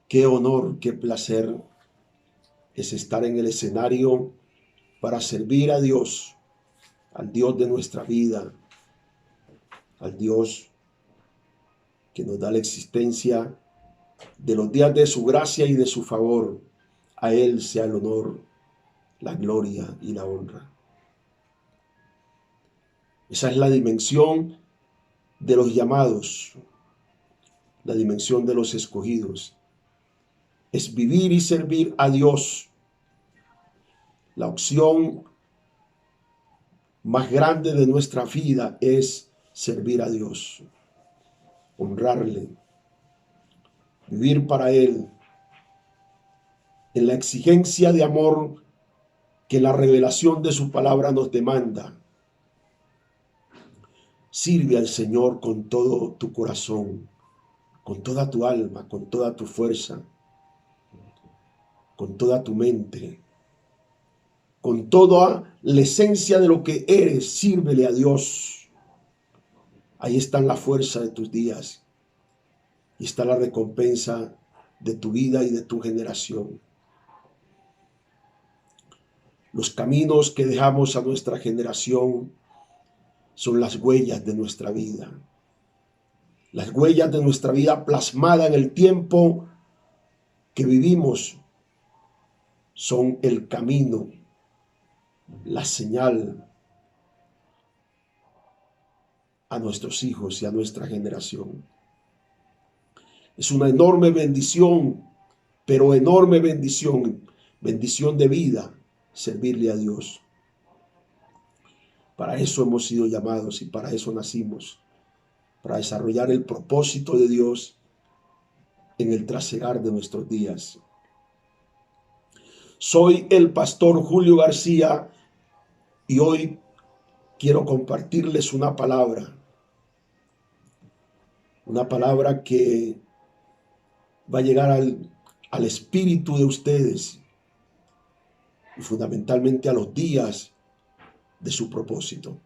Qué honor, qué placer es estar en el escenario para servir a Dios, al Dios de nuestra vida, al Dios que nos da la existencia de los días de su gracia y de su favor. A Él sea el honor, la gloria y la honra. Esa es la dimensión de los llamados, la dimensión de los escogidos. Es vivir y servir a Dios. La opción más grande de nuestra vida es servir a Dios, honrarle, vivir para Él, en la exigencia de amor que la revelación de su palabra nos demanda. Sirve al Señor con todo tu corazón, con toda tu alma, con toda tu fuerza, con toda tu mente, con toda la esencia de lo que eres. Sírvele a Dios. Ahí está la fuerza de tus días y está la recompensa de tu vida y de tu generación. Los caminos que dejamos a nuestra generación son las huellas de nuestra vida. Las huellas de nuestra vida plasmadas en el tiempo que vivimos son el camino, la señal a nuestros hijos y a nuestra generación. Es una enorme bendición, pero enorme bendición de vida, servirle a Dios. Para eso hemos sido llamados y para eso nacimos, para desarrollar el propósito de Dios en el trasegar de nuestros días. Soy el pastor Julio García y hoy quiero compartirles una palabra que va a llegar al espíritu de ustedes y fundamentalmente a los días de su propósito.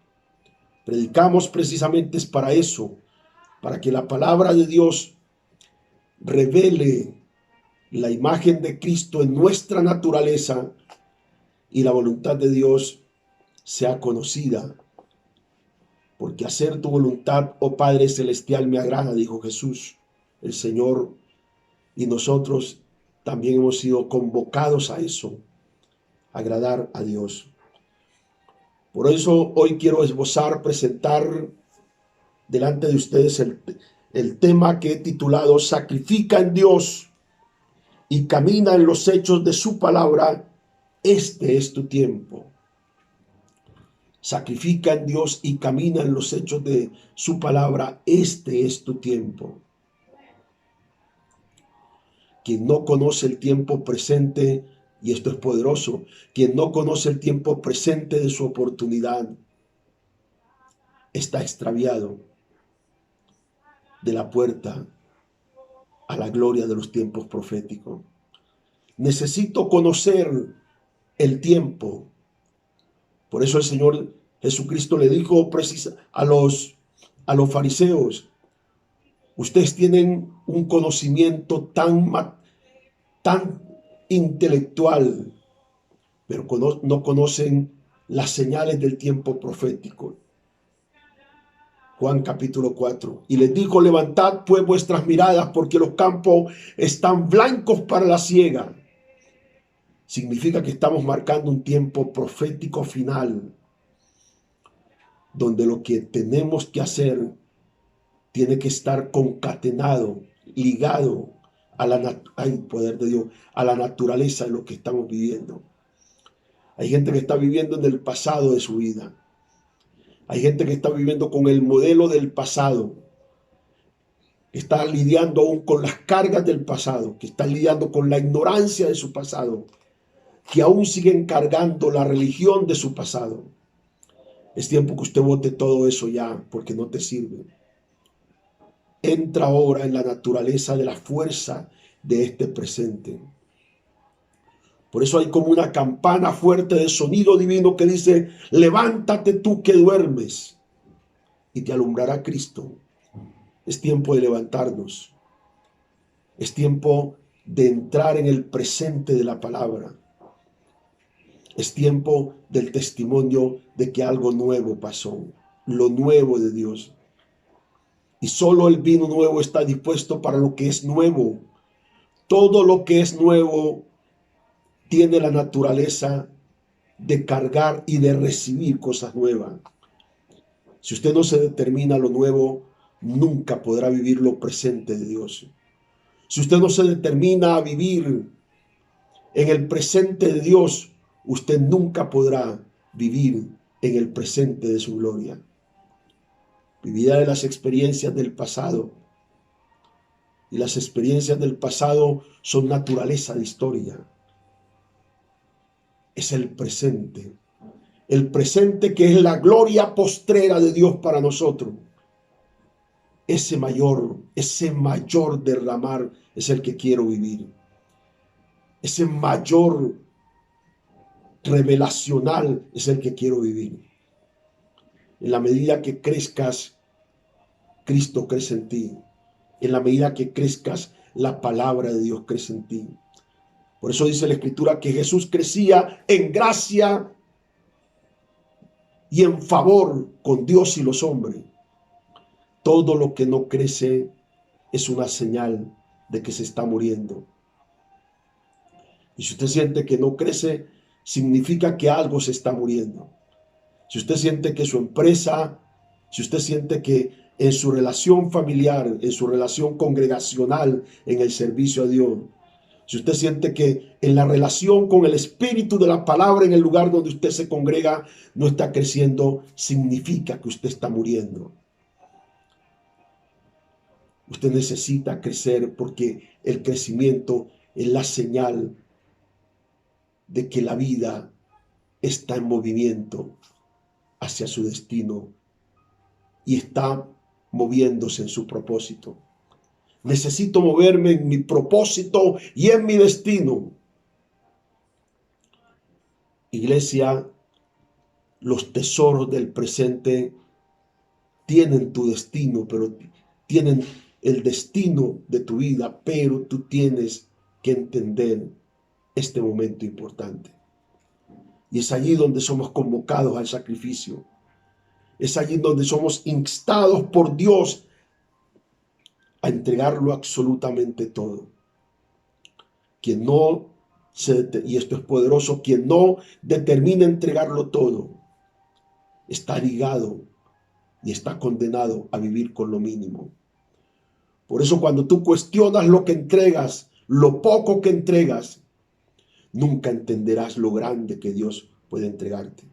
Predicamos precisamente es para eso, para que la palabra de Dios revele la imagen de Cristo en nuestra naturaleza y la voluntad de Dios sea conocida. Porque hacer tu voluntad, oh Padre Celestial, me agrada, dijo Jesús, el Señor, y nosotros también hemos sido convocados a eso, agradar a Dios. Por eso hoy quiero presentar delante de ustedes el tema que he titulado Sacrifica en Dios y camina en los hechos de su palabra. Este es tu tiempo. Sacrifica en Dios y camina en los hechos de su palabra. Este es tu tiempo. Quien no conoce el tiempo presente, y esto es poderoso, quien no conoce el tiempo presente de su oportunidad, está extraviado de la puerta a la gloria de los tiempos proféticos. Necesito conocer el tiempo. Por eso el Señor Jesucristo le dijo a los fariseos: ustedes tienen un conocimiento tan intelectual, pero no conocen las señales del tiempo profético. Juan capítulo 4. Y les dijo: levantad pues vuestras miradas, porque los campos están blancos para la siega. Significa que estamos marcando un tiempo profético final, donde lo que tenemos que hacer tiene que estar concatenado, ligado al poder de Dios, a la naturaleza de lo que estamos viviendo. Hay gente que está viviendo en el pasado de su vida. Hay gente que está viviendo con el modelo del pasado, que está lidiando aún con las cargas del pasado, que está lidiando con la ignorancia de su pasado, que aún siguen cargando la religión de su pasado. Es tiempo que usted bote todo eso ya, porque no te sirve. Entra ahora en la naturaleza de la fuerza de este presente. Por eso hay como una campana fuerte de sonido divino que dice: levántate tú que duermes, y te alumbrará Cristo. Es tiempo de levantarnos. Es tiempo de entrar en el presente de la palabra. Es tiempo del testimonio de que algo nuevo pasó, lo nuevo de Dios. Y solo el vino nuevo está dispuesto para lo que es nuevo. Todo lo que es nuevo tiene la naturaleza de cargar y de recibir cosas nuevas. Si usted no se determina lo nuevo, nunca podrá vivir lo presente de Dios. Si usted no se determina a vivir en el presente de Dios, usted nunca podrá vivir en el presente de su gloria. Vivirá de las experiencias del pasado. Y las experiencias del pasado son naturaleza de historia. Es el presente. El presente que es la gloria postrera de Dios para nosotros. Ese mayor derramar es el que quiero vivir. Ese mayor revelacional es el que quiero vivir. En la medida que crezcas, Cristo crece en ti. En la medida que crezcas, la palabra de Dios crece en ti. Por eso dice la Escritura que Jesús crecía en gracia y en favor con Dios y los hombres. Todo lo que no crece es una señal de que se está muriendo. Y si usted siente que no crece, significa que algo se está muriendo. Si usted siente que su empresa, si usted siente que en su relación familiar, en su relación congregacional, en el servicio a Dios, si usted siente que en la relación con el espíritu de la palabra en el lugar donde usted se congrega no está creciendo, significa que usted está muriendo. Usted necesita crecer porque el crecimiento es la señal de que la vida está en movimiento hacia su destino y está moviéndose en su propósito. Necesito moverme en mi propósito y en mi destino. Iglesia, los tesoros del presente tienen tu destino, pero tienen el destino de tu vida, pero tú tienes que entender este momento importante. Y es allí donde somos convocados al sacrificio. Es allí donde somos instados por Dios a entregarlo absolutamente todo. Quien no y esto es poderoso, quien no determina entregarlo todo, está ligado y está condenado a vivir con lo mínimo. Por eso cuando tú cuestionas lo que entregas, lo poco que entregas, nunca entenderás lo grande que Dios puede entregarte.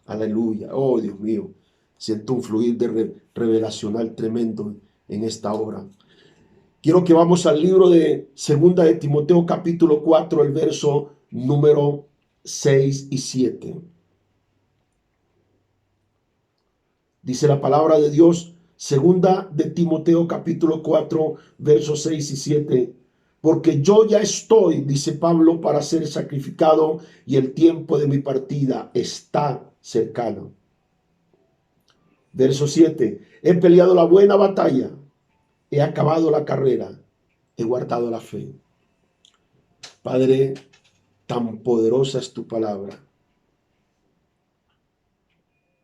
Aleluya. Oh, Dios mío. Siento un fluir de revelacional tremendo en esta hora. Quiero que vamos al libro de 2 de Timoteo capítulo 4, el verso número 6 y 7. Dice la palabra de Dios, 2 de Timoteo capítulo 4, versos 6 y 7. Porque yo ya estoy, dice Pablo, para ser sacrificado y el tiempo de mi partida está cercano. Verso 7. He peleado la buena batalla, he acabado la carrera, he guardado la fe. Padre, tan poderosa es tu palabra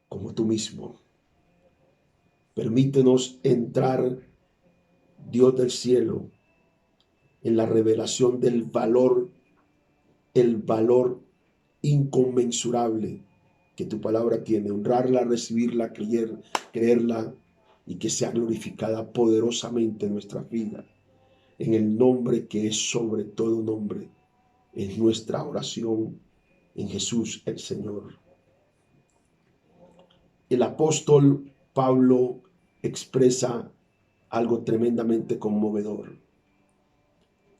como tú mismo. Permítenos entrar, Dios del cielo, en la revelación del valor, el valor inconmensurable que tu palabra tiene. Honrarla, recibirla, creerla y que sea glorificada poderosamente en nuestra vida. En el nombre que es sobre todo nombre, es nuestra oración en Jesús el Señor. El apóstol Pablo expresa algo tremendamente conmovedor.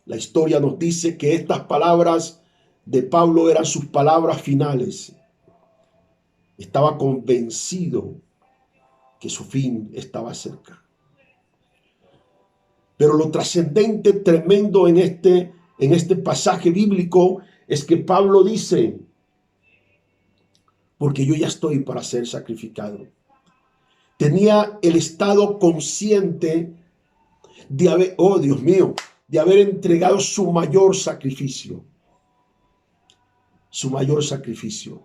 La historia nos dice que estas palabras de Pablo eran sus palabras finales. Estaba convencido que su fin estaba cerca. Pero lo trascendente, tremendo en este pasaje bíblico es que Pablo dice, porque yo ya estoy para ser sacrificado. Tenía el estado consciente de haber, oh Dios mío, de haber entregado su mayor sacrificio. Su mayor sacrificio.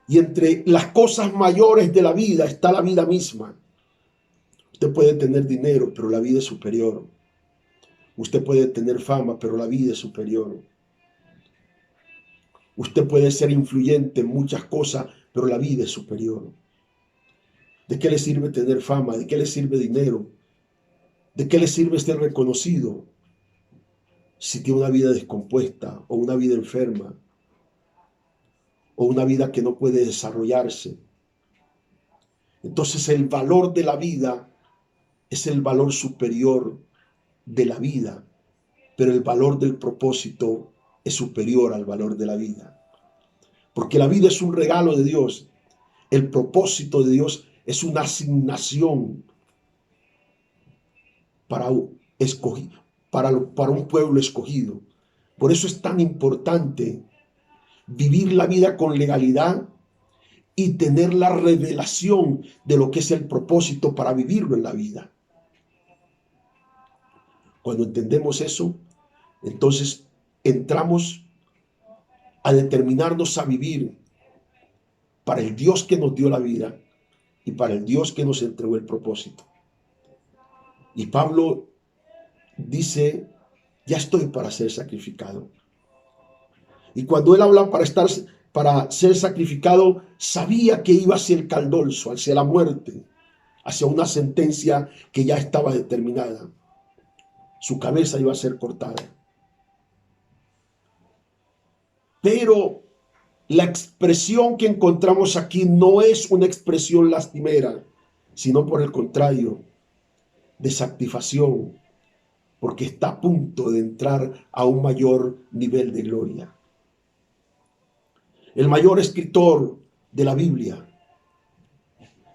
Y entre las cosas mayores de la vida está la vida misma. Usted puede tener dinero, pero la vida es superior. Usted puede tener fama, pero la vida es superior. Usted puede ser influyente en muchas cosas, pero la vida es superior. ¿De qué le sirve tener fama? ¿De qué le sirve dinero? ¿De qué le sirve ser reconocido si tiene una vida descompuesta o una vida enferma o una vida que no puede desarrollarse? Entonces el valor de la vida es el valor superior de la vida, pero el valor del propósito es superior al valor de la vida. Porque la vida es un regalo de Dios. El propósito de Dios es una asignación para un pueblo escogido. Por eso es tan importante vivir la vida con legalidad y tener la revelación de lo que es el propósito para vivirlo en la vida. Cuando entendemos eso, entonces entramos a determinarnos a vivir para el Dios que nos dio la vida y para el Dios que nos entregó el propósito. Y Pablo dice, ya estoy para ser sacrificado. Y cuando él habla para ser sacrificado, sabía que iba hacia el caldolso, hacia la muerte, hacia una sentencia que ya estaba determinada. Su cabeza iba a ser cortada. Pero la expresión que encontramos aquí no es una expresión lastimera, sino por el contrario, de satisfacción, porque está a punto de entrar a un mayor nivel de gloria. El mayor escritor de la Biblia,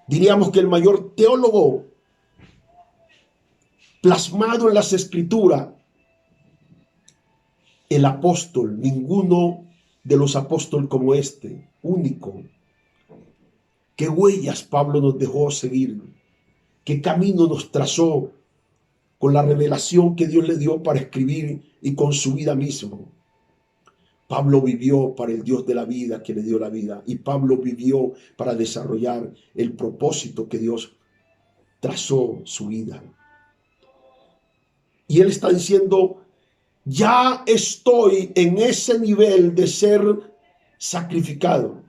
diríamos que el mayor teólogo plasmado en las Escrituras, el apóstol, ninguno de los apóstoles como este, único. ¿Qué huellas Pablo nos dejó seguir? ¿Qué camino nos trazó con la revelación que Dios le dio para escribir y con su vida misma? Pablo vivió para el Dios de la vida que le dio la vida, y Pablo vivió para desarrollar el propósito que Dios trazó su vida. Y él está diciendo, ya estoy en ese nivel de ser sacrificado.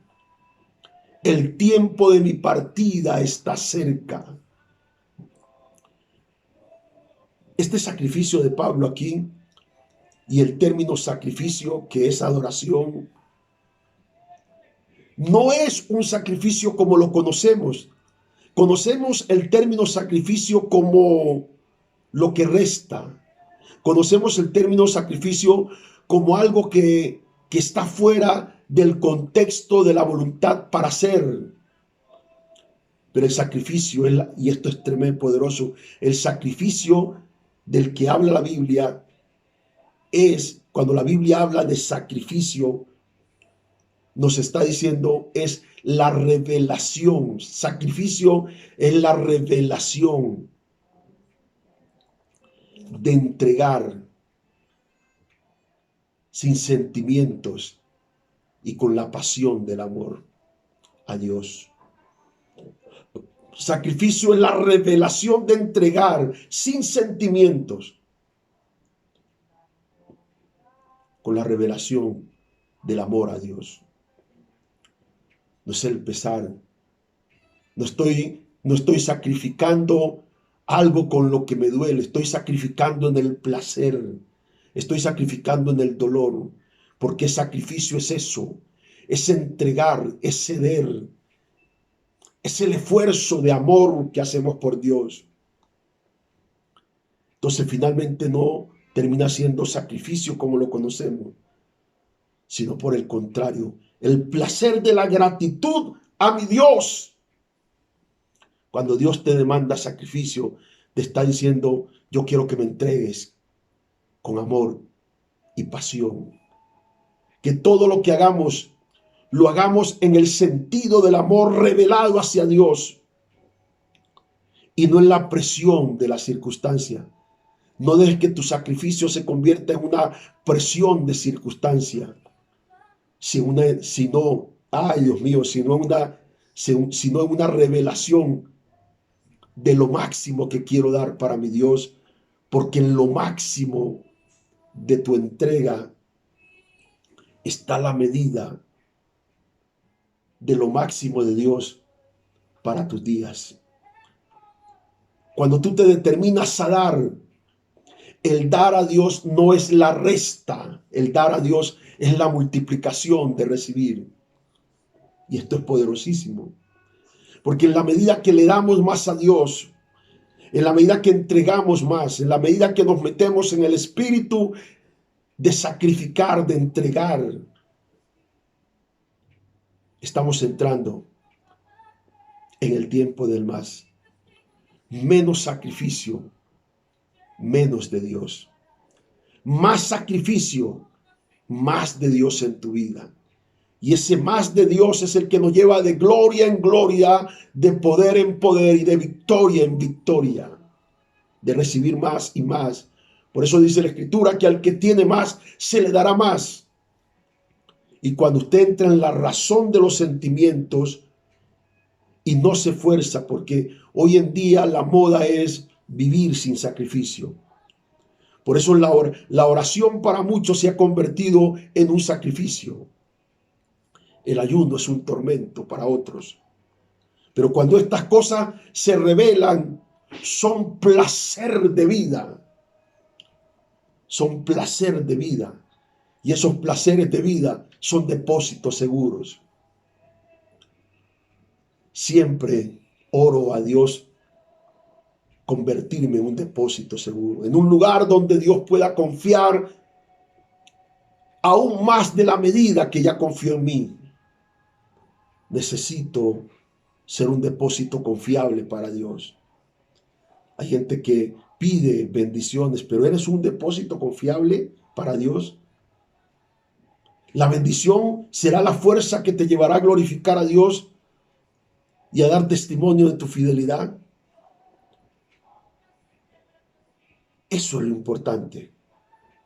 El tiempo de mi partida está cerca. Este sacrificio de Pablo aquí, y el término sacrificio, que es adoración, no es un sacrificio como lo conocemos. Conocemos el término sacrificio como lo que resta. Conocemos el término sacrificio como algo que está fuera del contexto de la voluntad para hacer. Pero el sacrificio, y esto es tremendo, poderoso, el sacrificio del que habla la Biblia es, cuando la Biblia habla de sacrificio, nos está diciendo es la revelación. Sacrificio es la revelación de entregar sin sentimientos y con la pasión del amor a Dios. Sacrificio es la revelación de entregar sin sentimientos, con la revelación del amor a Dios. No es el pesar. No estoy sacrificando algo con lo que me duele. Estoy sacrificando en el placer. Estoy sacrificando en el dolor. Porque sacrificio es eso. Es entregar, es ceder. Es el esfuerzo de amor que hacemos por Dios. Entonces finalmente no termina siendo sacrificio como lo conocemos, sino por el contrario, el placer de la gratitud a mi Dios. Cuando Dios te demanda sacrificio, te está diciendo, yo quiero que me entregues con amor y pasión. Que todo lo que hagamos, lo hagamos en el sentido del amor revelado hacia Dios y no en la presión de la circunstancia, No dejes que tu sacrificio se convierta en una presión de circunstancia, sino, ay Dios mío, sino en una revelación de lo máximo que quiero dar para mi Dios, porque en lo máximo de tu entrega está la medida de lo máximo de Dios para tus días. Cuando tú te determinas a dar, el dar a Dios no es la resta, el dar a Dios es la multiplicación de recibir. Y esto es poderosísimo, porque en la medida que le damos más a Dios, en la medida que entregamos más, en la medida que nos metemos en el espíritu de sacrificar, de entregar, estamos entrando en el tiempo del más. Menos sacrificio, menos de Dios. Más sacrificio, más de Dios en tu vida. Y ese más de Dios es el que nos lleva de gloria en gloria, de poder en poder y de victoria en victoria, de recibir más y más. Por eso dice la Escritura que al que tiene más, se le dará más. Y cuando usted entra en la razón de los sentimientos y no se esfuerza, porque hoy en día la moda es vivir sin sacrificio. Por eso la oración para muchos se ha convertido en un sacrificio. El ayuno es un tormento para otros. Pero cuando estas cosas se revelan, son placer de vida. Son placer de vida. Y esos placeres de vida son depósitos seguros. Siempre oro a Dios convertirme en un depósito seguro, en un lugar donde Dios pueda confiar aún más de la medida que ya confió en mí. Necesito ser un depósito confiable para Dios. Hay gente que pide bendiciones, pero ¿eres un depósito confiable para Dios? La bendición será la fuerza que te llevará a glorificar a Dios y a dar testimonio de tu fidelidad. Eso es lo importante.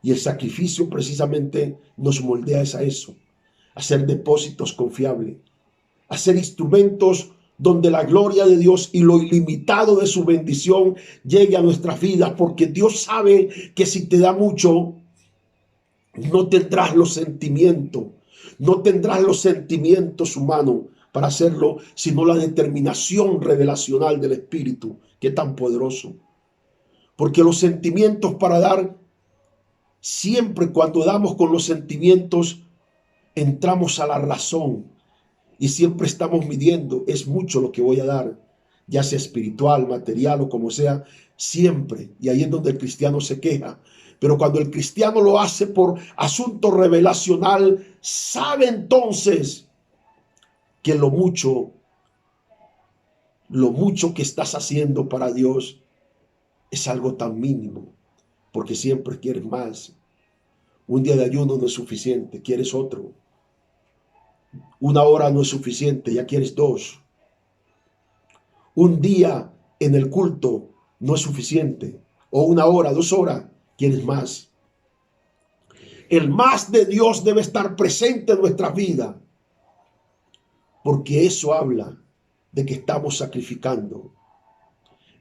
Y el sacrificio precisamente nos moldea a eso, a ser depósitos confiables, a ser instrumentos donde la gloria de Dios y lo ilimitado de su bendición llegue a nuestras vidas, porque Dios sabe que si te da mucho, no tendrás los sentimientos humanos para hacerlo, sino la determinación revelacional del Espíritu, que es tan poderoso. Porque los sentimientos para dar, siempre cuando damos con los sentimientos, entramos a la razón y siempre estamos midiendo, es mucho lo que voy a dar, ya sea espiritual, material o como sea, siempre. Y ahí es donde el cristiano se queja. Pero cuando el cristiano lo hace por asunto revelacional, sabe entonces que lo mucho que estás haciendo para Dios es algo tan mínimo, porque siempre quieres más. Un día de ayuno no es suficiente, quieres otro. Una hora no es suficiente, ya quieres dos. Un día en el culto no es suficiente, o una hora, 2 horas, quieres más. El más de Dios debe estar presente en nuestra vida, porque eso habla de que estamos sacrificando.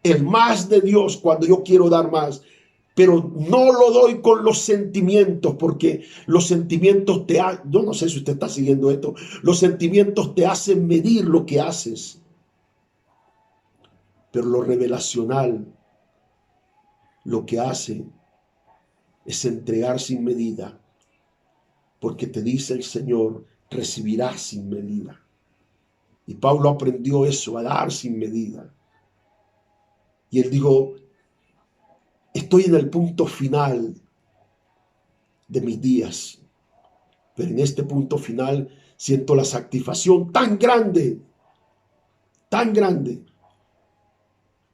El más de Dios, cuando yo quiero dar más, pero no lo doy con los sentimientos, porque los sentimientos yo no sé si usted está siguiendo esto, los sentimientos te hacen medir lo que haces, pero lo revelacional lo que hace es entregar sin medida, porque te dice el Señor, recibirás sin medida. Y Pablo aprendió eso, a dar sin medida. Y él dijo, estoy en el punto final de mis días, pero en este punto final siento la satisfacción tan grande,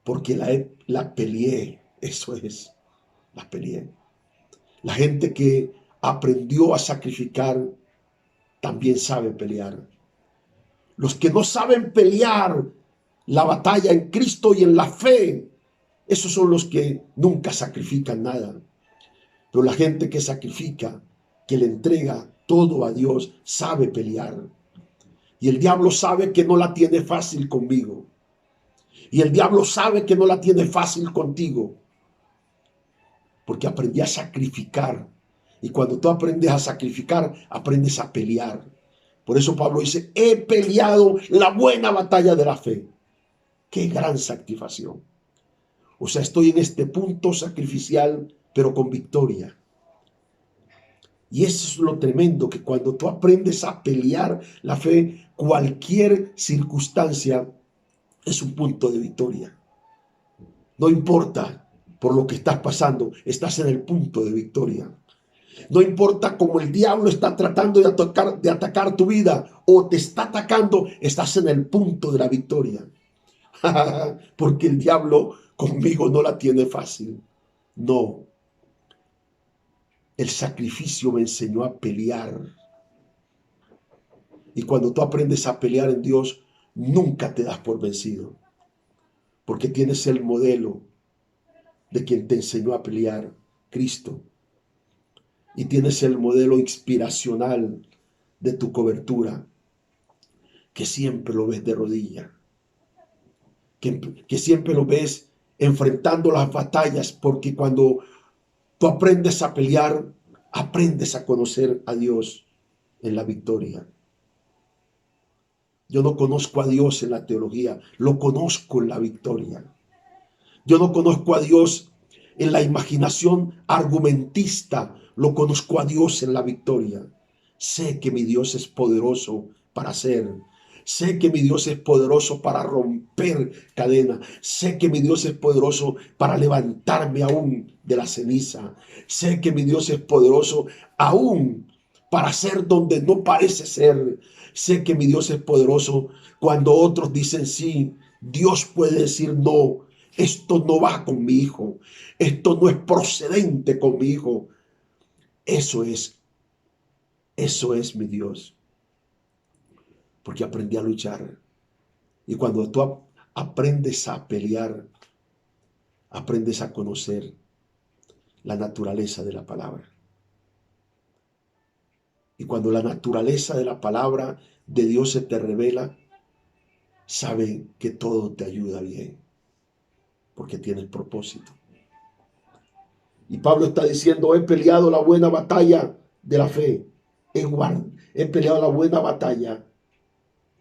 porque la peleé, eso es, la peleé. La gente que aprendió a sacrificar también sabe pelear. Los que no saben pelear la batalla en Cristo y en la fe, Esos son los que nunca sacrifican nada. Pero la gente que sacrifica, que le entrega todo a Dios, sabe pelear. Y el diablo sabe que no la tiene fácil conmigo. Y el diablo sabe que no la tiene fácil contigo. Porque aprendí a sacrificar. Y cuando tú aprendes a sacrificar, aprendes a pelear. Por eso Pablo dice, he peleado la buena batalla de la fe. ¡Qué gran satisfacción! O sea, estoy en este punto sacrificial, pero con victoria. Y eso es lo tremendo, que cuando tú aprendes a pelear la fe, cualquier circunstancia es un punto de victoria. No importa por lo que estás pasando, estás en el punto de victoria. No importa cómo el diablo está tratando de atacar tu vida o te está atacando, estás en el punto de la victoria. Porque el diablo conmigo no la tiene fácil. No. El sacrificio me enseñó a pelear. Y cuando tú aprendes a pelear en Dios, nunca te das por vencido. Porque tienes el modelo de quien te enseñó a pelear, Cristo. Y tienes el modelo inspiracional de tu cobertura, que siempre lo ves de rodilla. Que siempre lo ves enfrentando las batallas, porque cuando tú aprendes a pelear, aprendes a conocer a Dios en la victoria. Yo no conozco a Dios en la teología, lo conozco en la victoria. Yo no conozco a Dios en la imaginación argumentista, lo conozco a Dios en la victoria. Sé que mi Dios es poderoso para hacer. Sé que mi Dios es poderoso para romper cadenas. Sé que mi Dios es poderoso para levantarme aún de la ceniza. Sé que mi Dios es poderoso aún para ser donde no parece ser. Sé que mi Dios es poderoso cuando otros dicen sí. Dios puede decir no. Esto no va con mi hijo. Esto no es procedente con mi hijo. Eso es mi Dios. Porque aprendí a luchar. Y cuando tú aprendes a pelear, aprendes a conocer la naturaleza de la palabra. Y cuando la naturaleza de la palabra de Dios se te revela, sabe que todo te ayuda bien, porque tienes propósito. Y Pablo está diciendo, he peleado la buena batalla de la fe, he peleado la buena batalla,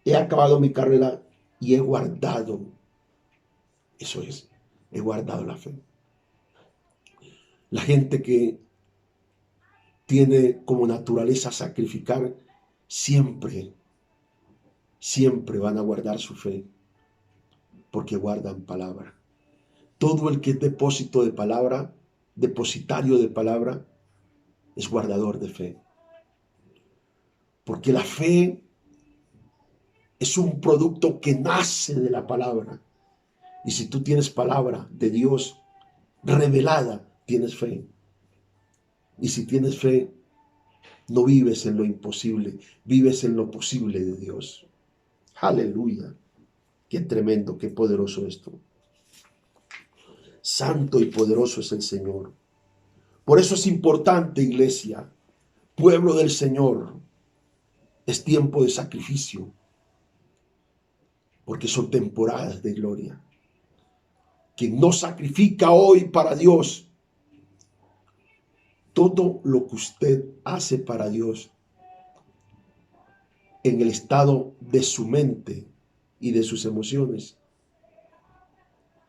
he acabado mi carrera y he guardado, eso es, he guardado la fe. La gente que tiene como naturaleza sacrificar, siempre van a guardar su fe, porque guardan palabra. Todo el que es depósito de palabra, depositario de palabra, es guardador de fe. Porque la fe es un producto que nace de la palabra. Y si tú tienes palabra de Dios revelada, tienes fe. Y si tienes fe, no vives en lo imposible, vives en lo posible de Dios. Aleluya. Qué tremendo, qué poderoso esto. Santo y poderoso es el Señor. Por eso es importante, iglesia, pueblo del Señor, es tiempo de sacrificio, porque son temporadas de gloria. Quien no sacrifica hoy para Dios, todo lo que usted hace para Dios, en el estado de su mente y de sus emociones,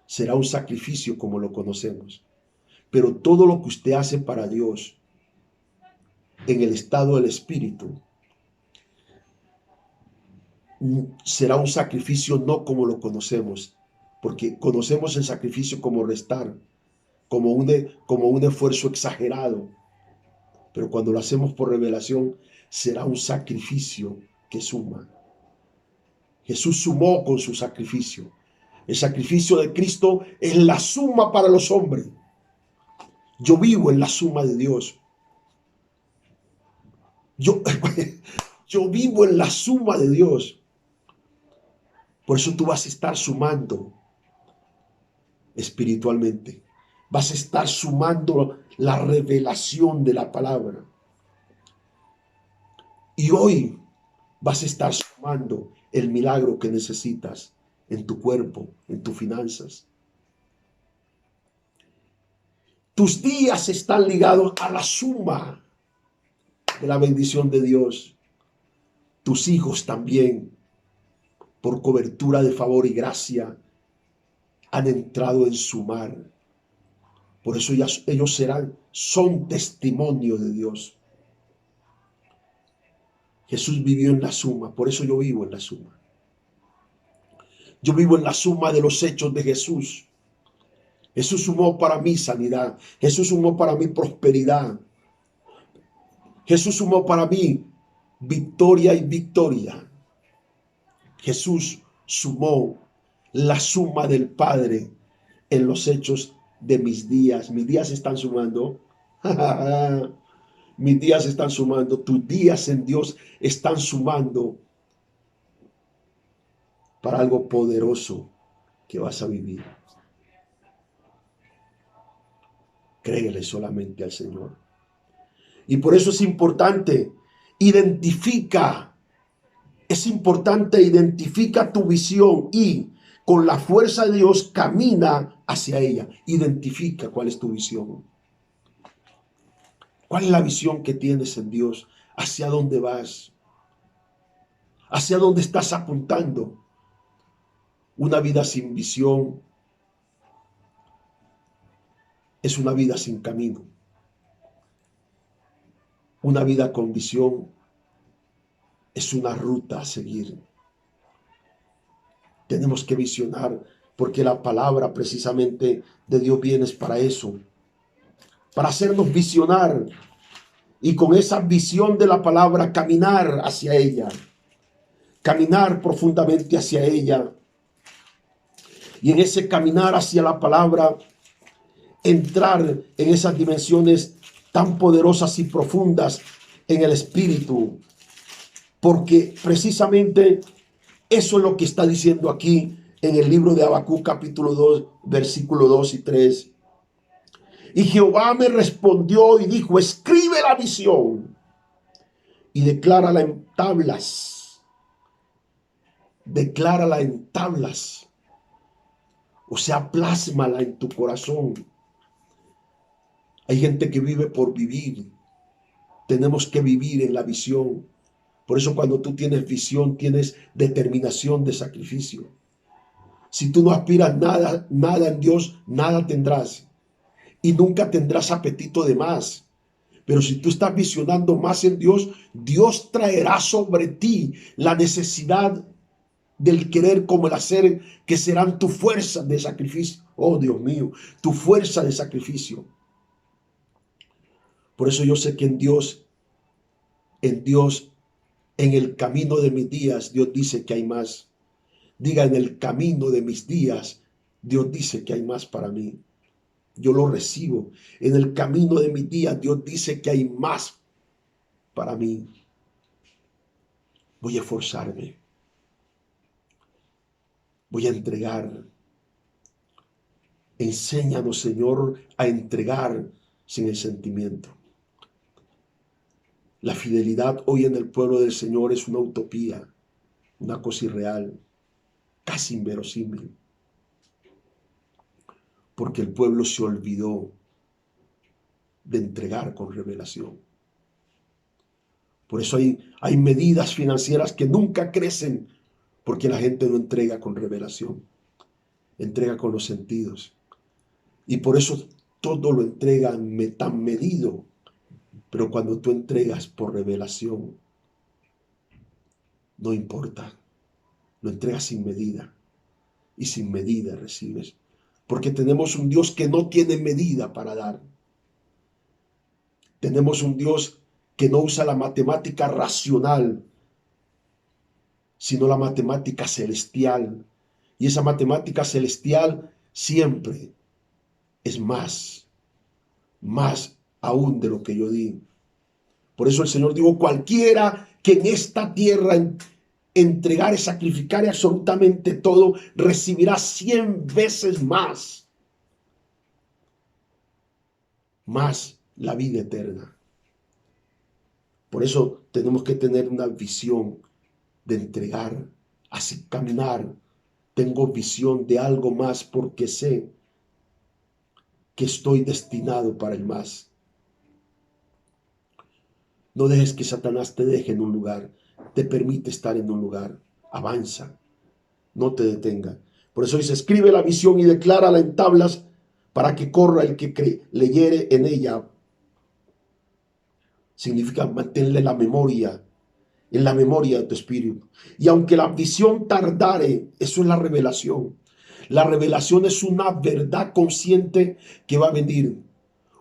será un sacrificio como lo conocemos. Pero todo lo que usted hace para Dios, en el estado del espíritu, será un sacrificio no como lo conocemos, porque conocemos el sacrificio como restar, como un esfuerzo exagerado, pero cuando lo hacemos por revelación, será un sacrificio que suma. Jesús sumó con su sacrificio. El sacrificio de Cristo es la suma para los hombres. Yo vivo en la suma de Dios. Yo vivo en la suma de Dios. Por eso tú vas a estar sumando. espiritualmente. Vas a estar sumando la revelación de la palabra. Y hoy vas a estar sumando el milagro que necesitas en tu cuerpo, en tus finanzas. Tus días están ligados a la suma de la bendición de Dios. Tus hijos también, por cobertura de favor y gracia, han entrado en sumar. Por eso ellos son testimonio de Dios. Jesús vivió en la suma, por eso yo vivo en la suma. Yo vivo en la suma de los hechos de Jesús. Jesús sumó para mí sanidad. Jesús sumó para mí prosperidad. Jesús sumó para mí victoria y victoria. Jesús sumó la suma del Padre en los hechos de mis días. Mis días están sumando. Mis días están sumando. Tus días en Dios están sumando para algo poderoso que vas a vivir. Créele solamente al Señor. Y por eso es importante, identifica tu visión y con la fuerza de Dios camina hacia ella. Identifica cuál es tu visión. ¿Cuál es la visión que tienes en Dios? ¿Hacia dónde vas? ¿Hacia dónde estás apuntando? Una vida sin visión es una vida sin camino. Una vida con visión es una ruta a seguir. Tenemos que visionar porque la palabra precisamente de Dios viene para eso. Para hacernos visionar y con esa visión de la palabra caminar hacia ella. Caminar profundamente hacia ella. Y en ese caminar hacia la palabra, entrar en esas dimensiones tan poderosas y profundas en el espíritu. Porque precisamente eso es lo que está diciendo aquí en el libro de Habacuc capítulo 2, versículo 2 y 3. Y Jehová me respondió y dijo, escribe la visión y declárala en tablas. Declárala en tablas. O sea, plásmala en tu corazón. Hay gente que vive por vivir. Tenemos que vivir en la visión. Por eso cuando tú tienes visión, tienes determinación de sacrificio. Si tú no aspiras nada en Dios, nada tendrás. Y nunca tendrás apetito de más. Pero si tú estás visionando más en Dios, Dios traerá sobre ti la necesidad del querer como el hacer, que serán tu fuerza de sacrificio. Oh Dios mío, tu fuerza de sacrificio. Por eso yo sé que en Dios, en el camino de mis días, Dios dice que hay más. Diga, en el camino de mis días, Dios dice que hay más para mí. Yo lo recibo. En el camino de mis días, Dios dice que hay más para mí. Voy a esforzarme. Voy a entregar. Enséñanos, Señor, a entregar sin el sentimiento. La fidelidad hoy en el pueblo del Señor es una utopía, una cosa irreal, casi inverosímil. Porque el pueblo se olvidó de entregar con revelación. Por eso hay medidas financieras que nunca crecen, porque la gente no entrega con revelación, entrega con los sentidos. Y por eso todo lo entregan tan medido. Pero cuando tú entregas por revelación, no importa. Lo entregas sin medida. Y sin medida recibes. Porque tenemos un Dios que no tiene medida para dar. Tenemos un Dios que no usa la matemática racional, sino la matemática celestial. Y esa matemática celestial siempre es más aún de lo que yo di. Por eso el Señor dijo, cualquiera que en esta tierra entregar y sacrificar absolutamente todo, recibirá 100 veces más más la vida eterna. Por eso tenemos que tener una visión de entregar, así caminar. Tengo visión de algo más porque sé que estoy destinado para el más. No dejes que Satanás te deje en un lugar, te permite estar en un lugar. Avanza, no te detenga. Por eso dice, escribe la visión y declárala en tablas para que corra el que leyere en ella. Significa mantenerle en la memoria de tu espíritu. Y aunque la visión tardare, eso es la revelación. La revelación es una verdad consciente que va a venir.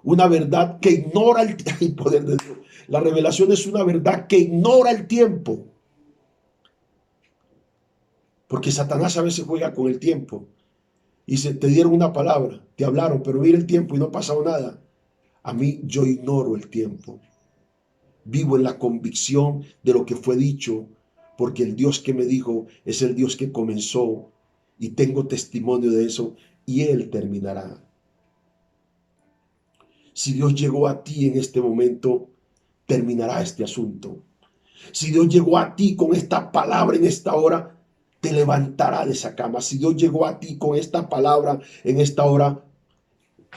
Una verdad que ignora el poder de Dios. La revelación es una verdad que ignora el tiempo. Porque Satanás a veces juega con el tiempo. Y te dieron una palabra, te hablaron, pero mira el tiempo y no ha pasado nada. A mí yo ignoro el tiempo. Vivo en la convicción de lo que fue dicho, porque el Dios que me dijo es el Dios que comenzó y tengo testimonio de eso y Él terminará. Si Dios llegó a ti en este momento, terminará este asunto. Si Dios llegó a ti con esta palabra en esta hora, te levantará de esa cama. Si Dios llegó a ti con esta palabra en esta hora,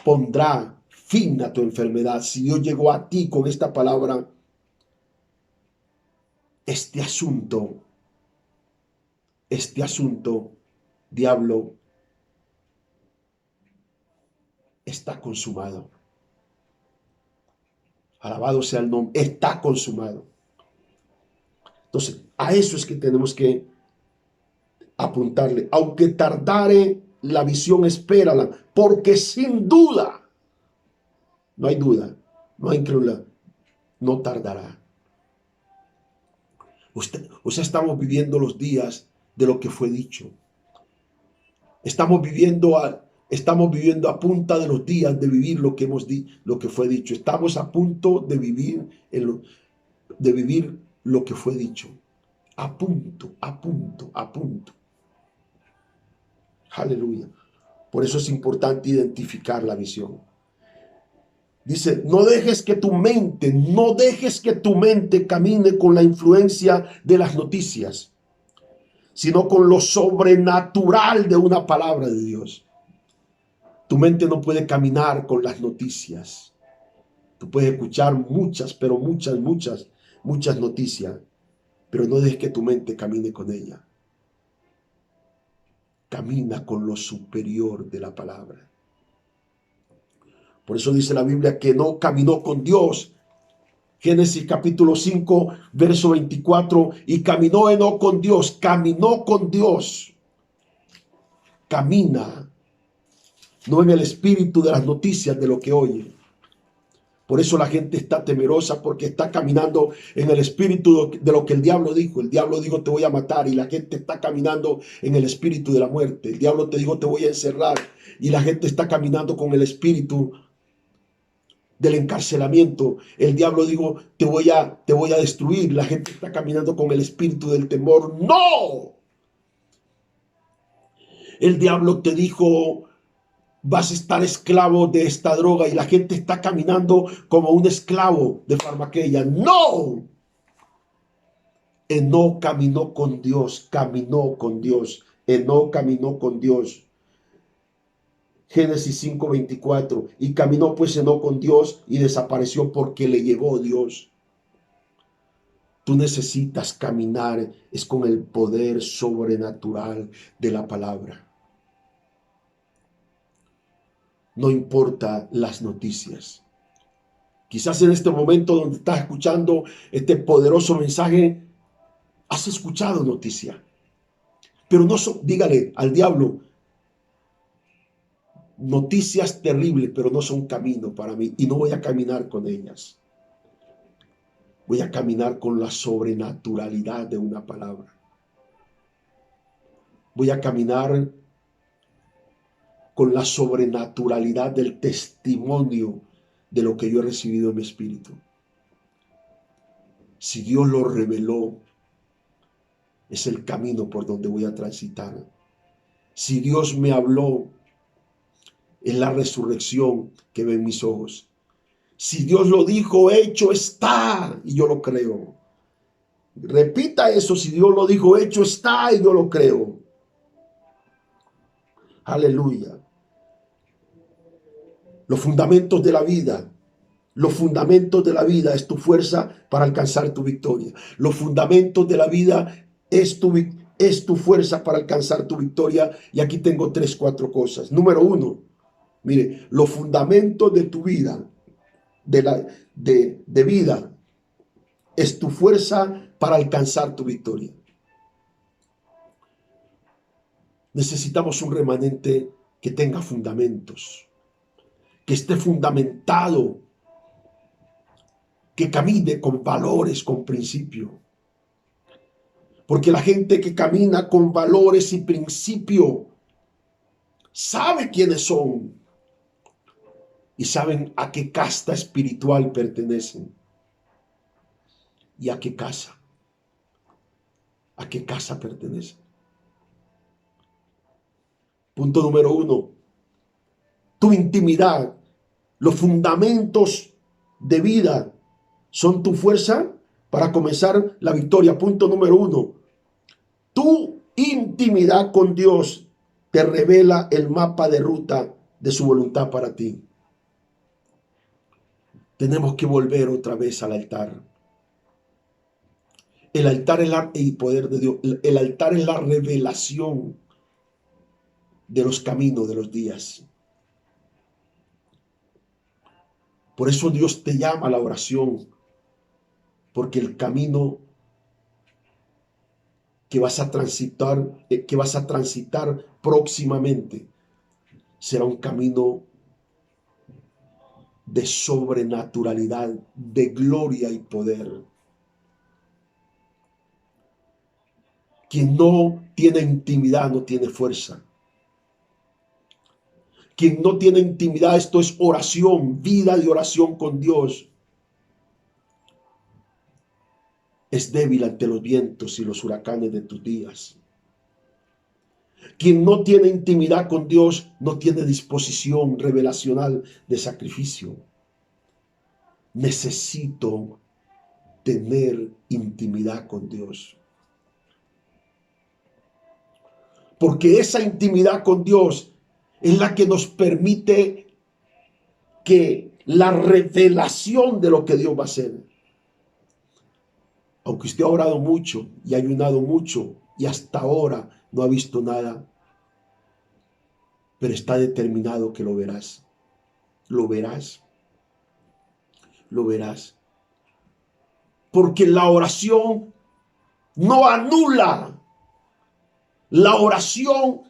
pondrá fin a tu enfermedad. Si Dios llegó a ti con esta palabra, este asunto, diablo, está consumado. Alabado sea el nombre, está consumado. Entonces, a eso es que tenemos que apuntarle. Aunque tardare la visión, espérala, porque sin duda, no hay duda, no hay incredulidad, no tardará. Estamos viviendo los días de lo que fue dicho. Estamos viviendo a punta de los días de vivir lo que fue dicho. Estamos a punto de vivir lo que fue dicho. A punto, a punto, a punto. Aleluya. Por eso es importante identificar la visión. Dice, no dejes que tu mente camine con la influencia de las noticias, sino con lo sobrenatural de una palabra de Dios. Tu mente no puede caminar con las noticias. Tú puedes escuchar muchas noticias, pero no dejes que tu mente camine con ella. Camina con lo superior de la palabra. Por eso dice la Biblia que no caminó con Dios. Génesis capítulo 5, verso 24. Y caminó Enoc con Dios. Caminó con Dios. Camina. No en el espíritu de las noticias de lo que oye. Por eso la gente está temerosa, porque está caminando en el espíritu de lo que el diablo dijo. El diablo dijo, te voy a matar, y la gente está caminando en el espíritu de la muerte. El diablo te dijo, te voy a encerrar, y la gente está caminando con el espíritu del encarcelamiento. El diablo dijo, te voy a destruir. La gente está caminando con el espíritu del temor. ¡No! El diablo te dijo, vas a estar esclavo de esta droga, y la gente está caminando como un esclavo de farmaqueia. ¡No! Enoc caminó con Dios, caminó con Dios. Enoc caminó con Dios. Génesis 5:24. Y caminó pues Enoc con Dios y desapareció porque le llevó Dios. Tú necesitas caminar es con el poder sobrenatural de la palabra. No importa las noticias. Quizás en este momento donde estás escuchando este poderoso mensaje, has escuchado noticias. Pero no son, dígale al diablo, noticias terribles, pero no son camino para mí. Y no voy a caminar con ellas. Voy a caminar con la sobrenaturalidad de una palabra. Voy a caminar con la sobrenaturalidad del testimonio de lo que yo he recibido en mi espíritu. Si Dios lo reveló, es el camino por donde voy a transitar. Si Dios me habló, es la resurrección que ven mis ojos. Si Dios lo dijo, hecho está, y yo lo creo. Repita eso, si Dios lo dijo, hecho está, y yo lo creo. Aleluya. Los fundamentos de la vida. Los fundamentos de la vida es tu fuerza para alcanzar tu victoria. Los fundamentos de la vida es tu fuerza para alcanzar tu victoria. Y aquí tengo 3, 4 cosas. Número 1, mire, los fundamentos de tu vida, de vida, es tu fuerza para alcanzar tu victoria. Necesitamos un remanente que tenga fundamentos, que esté fundamentado, que camine con valores, con principios. Porque la gente que camina con valores y principios sabe quiénes son y saben a qué casta espiritual pertenecen y a qué casa pertenecen. Punto número 1, tu intimidad, los fundamentos de vida son tu fuerza para comenzar la victoria. Punto número 1, tu intimidad con Dios te revela el mapa de ruta de su voluntad para ti. Tenemos que volver otra vez al altar. El altar es el poder de Dios. El altar es la revelación de los caminos de los días. Por eso Dios te llama a la oración, porque el camino que vas a transitar próximamente será un camino de sobrenaturalidad, de gloria y poder. Quien no tiene intimidad no tiene fuerza. Quien no tiene intimidad, esto es oración, vida de oración con Dios, es débil ante los vientos y los huracanes de tus días. Quien no tiene intimidad con Dios no tiene disposición revelacional de sacrificio. Necesito tener intimidad con Dios. Porque esa intimidad con Dios es la que nos permite que la revelación de lo que Dios va a hacer. Aunque usted ha orado mucho y ha ayunado mucho y hasta ahora no ha visto nada, pero está determinado que lo verás. Lo verás. Lo verás. Porque la oración no anula. La oración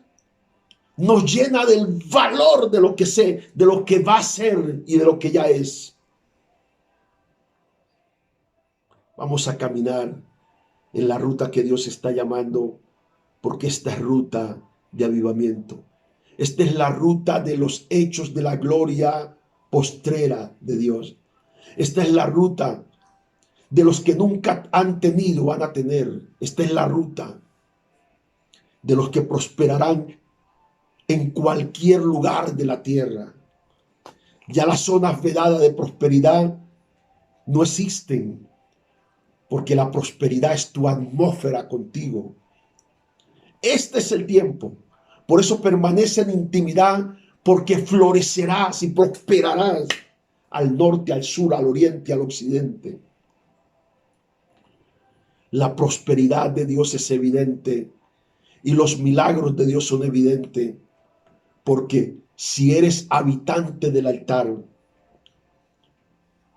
nos llena del valor de lo que sé, de lo que va a ser y de lo que ya es. Vamos a caminar en la ruta que Dios está llamando, porque esta es ruta de avivamiento. Esta es la ruta de los hechos de la gloria postrera de Dios. Esta es la ruta de los que nunca han tenido, van a tener. Esta es la ruta de los que prosperarán en cualquier lugar de la tierra. Ya las zonas vedadas de prosperidad no existen, porque la prosperidad es tu atmósfera contigo. Este es el tiempo. Por eso permanece en intimidad, porque florecerás y prosperarás al norte, al sur, al oriente, al occidente. La prosperidad de Dios es evidente y los milagros de Dios son evidentes, porque si eres habitante del altar,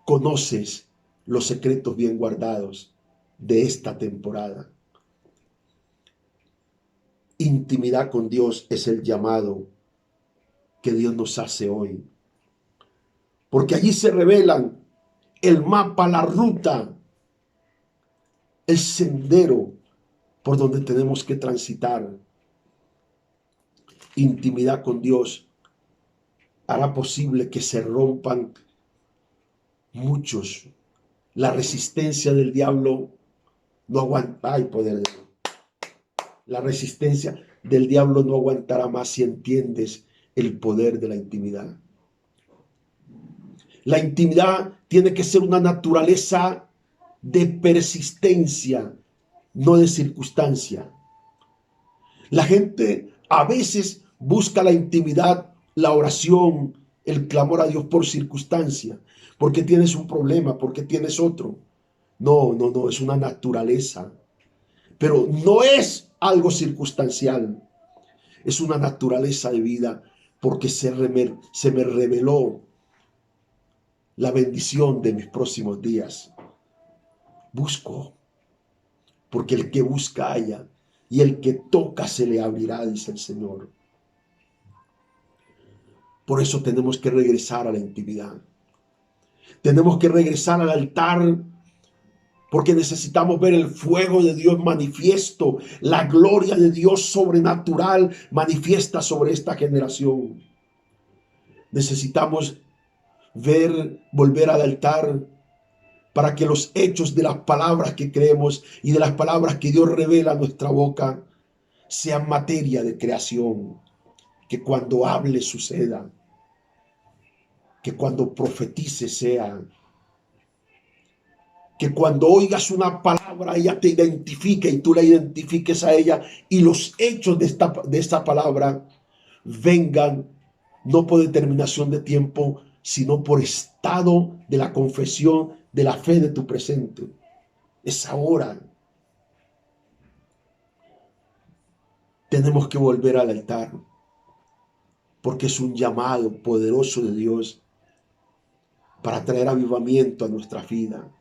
conoces los secretos bien guardados de esta temporada. Intimidad con Dios es el llamado que Dios nos hace hoy, porque allí se revelan el mapa, la ruta, el sendero por donde tenemos que transitar. Intimidad con Dios hará posible que se rompan muchos. La resistencia del diablo no aguanta. Ay, poder de Dios. La resistencia del diablo no aguantará más si entiendes el poder de la intimidad. La intimidad tiene que ser una naturaleza de persistencia, no de circunstancia. La gente a veces busca la intimidad, la oración, el clamor a Dios por circunstancia, porque tienes un problema, porque tienes otro. No, no, no, es una naturaleza, pero no es algo circunstancial, es una naturaleza de vida, porque se me reveló la bendición de mis próximos días. Busco, porque el que busca halla, y el que toca se le abrirá, dice el Señor. Por eso tenemos que regresar a la intimidad. Tenemos que regresar al altar, porque necesitamos ver el fuego de Dios manifiesto, la gloria de Dios sobrenatural manifiesta sobre esta generación. Necesitamos volver al altar, para que los hechos de las palabras que creemos y de las palabras que Dios revela a nuestra boca sean materia de creación. Que cuando hable suceda, que cuando profetice sea, que cuando oigas una palabra ella te identifique y tú la identifiques a ella, y los hechos de esta palabra vengan no por determinación de tiempo, sino por estado de la confesión de la fe de tu presente. Es ahora. Tenemos que volver al altar, porque es un llamado poderoso de Dios para traer avivamiento a nuestra vida.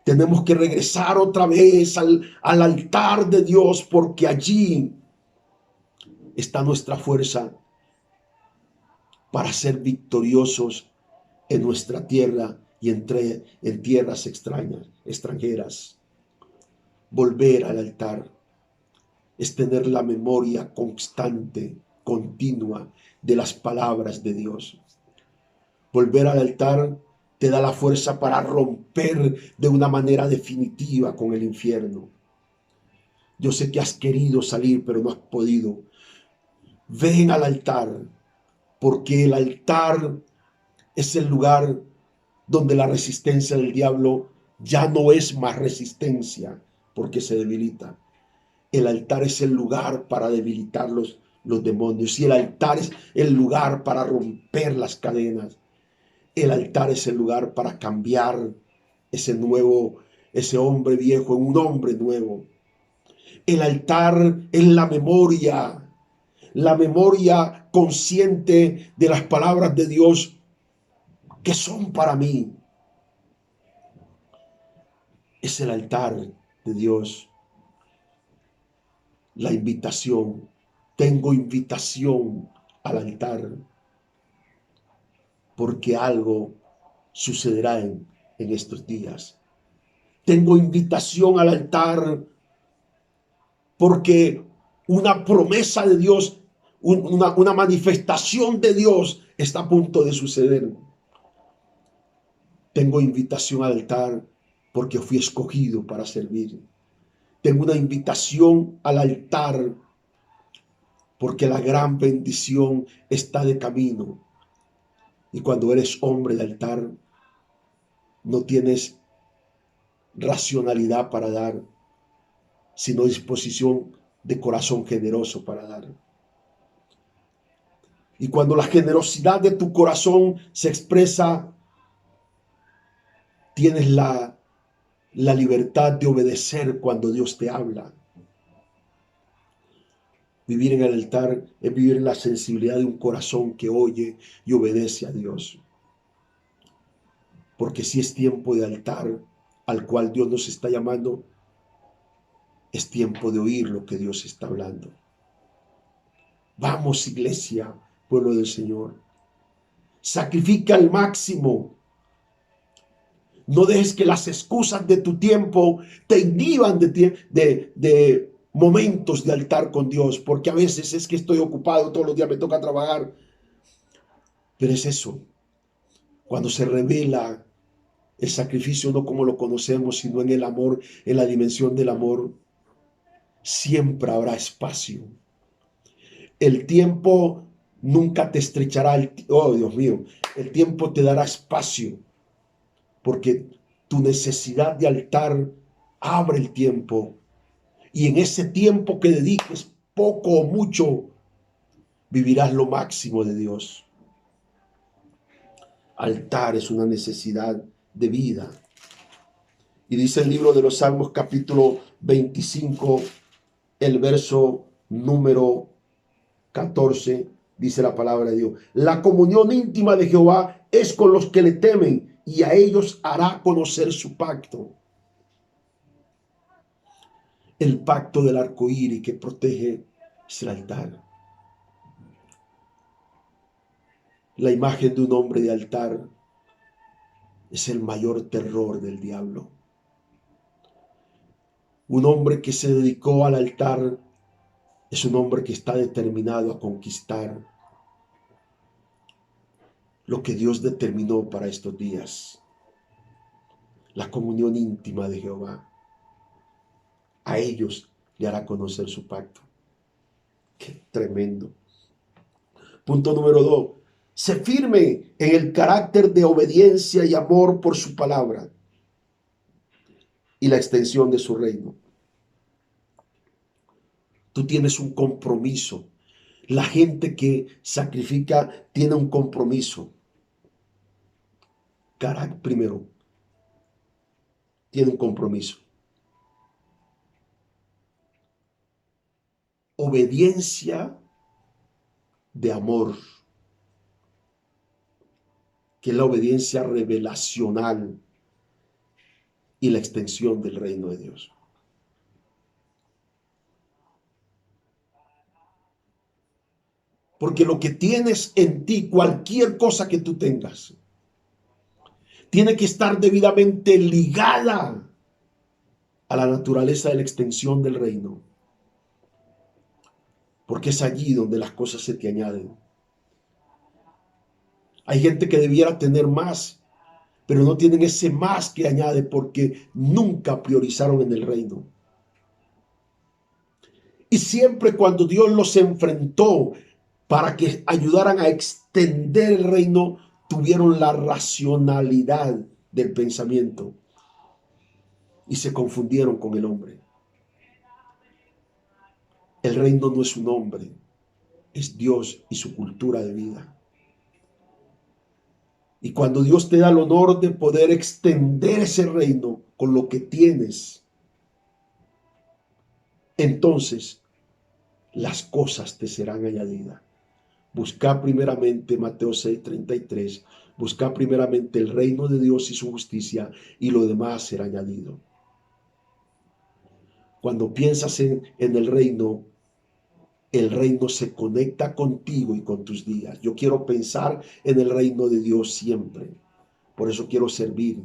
Tenemos que regresar otra vez al altar de Dios, porque allí está nuestra fuerza para ser victoriosos en nuestra tierra y en tierras extranjeras. Volver al altar es tener la memoria constante, continua de las palabras de Dios. Volver al altar te da la fuerza para romper de una manera definitiva con el infierno. Yo sé que has querido salir, pero no has podido. Ven al altar, porque el altar es el lugar donde la resistencia del diablo ya no es más resistencia, porque se debilita. El altar es el lugar para debilitar los demonios, y el altar es el lugar para romper las cadenas. El altar es el lugar para cambiar ese hombre viejo en un hombre nuevo. El altar es la memoria consciente de las palabras de Dios que son para mí. Es el altar de Dios. La invitación. Tengo invitación al altar, porque algo sucederá en estos días. Tengo invitación al altar, porque una promesa de Dios, una manifestación de Dios está a punto de suceder. Tengo invitación al altar, porque fui escogido para servir. Tengo una invitación al altar, porque la gran bendición está de camino. Y cuando eres hombre de altar, no tienes racionalidad para dar, sino disposición de corazón generoso para dar. Y cuando la generosidad de tu corazón se expresa, tienes la libertad de obedecer cuando Dios te habla. Vivir en el altar es vivir en la sensibilidad de un corazón que oye y obedece a Dios. Porque si es tiempo de altar al cual Dios nos está llamando, es tiempo de oír lo que Dios está hablando. Vamos, iglesia, pueblo del Señor. Sacrifica al máximo. No dejes que las excusas de tu tiempo te inhiban de momentos de altar con Dios, porque a veces es que estoy ocupado, todos los días me toca trabajar. Pero es eso, cuando se revela el sacrificio no como lo conocemos, sino en el amor, en la dimensión del amor, siempre habrá espacio. El tiempo Nunca te estrechará oh Dios mío, el tiempo te dará espacio, porque tu necesidad de altar abre el tiempo. Y en ese tiempo que dediques, poco o mucho, vivirás lo máximo de Dios. Altar es una necesidad de vida. Y dice el libro de los Salmos capítulo 25, el verso número 14, dice la palabra de Dios. La comunión íntima de Jehová es con los que le temen, y a ellos hará conocer su pacto. El pacto del arco iris que protege es el altar. La imagen de un hombre de altar es el mayor terror del diablo. Un hombre que se dedicó al altar es un hombre que está determinado a conquistar lo que Dios determinó para estos días. La comunión íntima de Jehová. A ellos le hará conocer su pacto. Qué tremendo. Punto número 2. Se firme en el carácter de obediencia y amor por su palabra y la extensión de su reino. Tú tienes un compromiso. La gente que sacrifica tiene un compromiso. Carácter primero. Tiene un compromiso. Obediencia de amor, que es la obediencia revelacional y la extensión del reino de Dios. Porque lo que tienes en ti, cualquier cosa que tú tengas, tiene que estar debidamente ligada a la naturaleza de la extensión del reino. Porque es allí donde las cosas se te añaden. Hay gente que debiera tener más, pero no tienen ese más que añade porque nunca priorizaron en el reino. Y siempre cuando Dios los enfrentó para que ayudaran a extender el reino, tuvieron la racionalidad del pensamiento y se confundieron con el hombre. El reino no es un hombre, es Dios y su cultura de vida. Y cuando Dios te da el honor de poder extender ese reino con lo que tienes, entonces las cosas te serán añadidas. Busca primeramente, Mateo 6:33, busca primeramente el reino de Dios y su justicia, y lo demás será añadido. Cuando piensas en el reino se conecta contigo y con tus días. Yo quiero pensar en el reino de Dios siempre. Por eso quiero servir,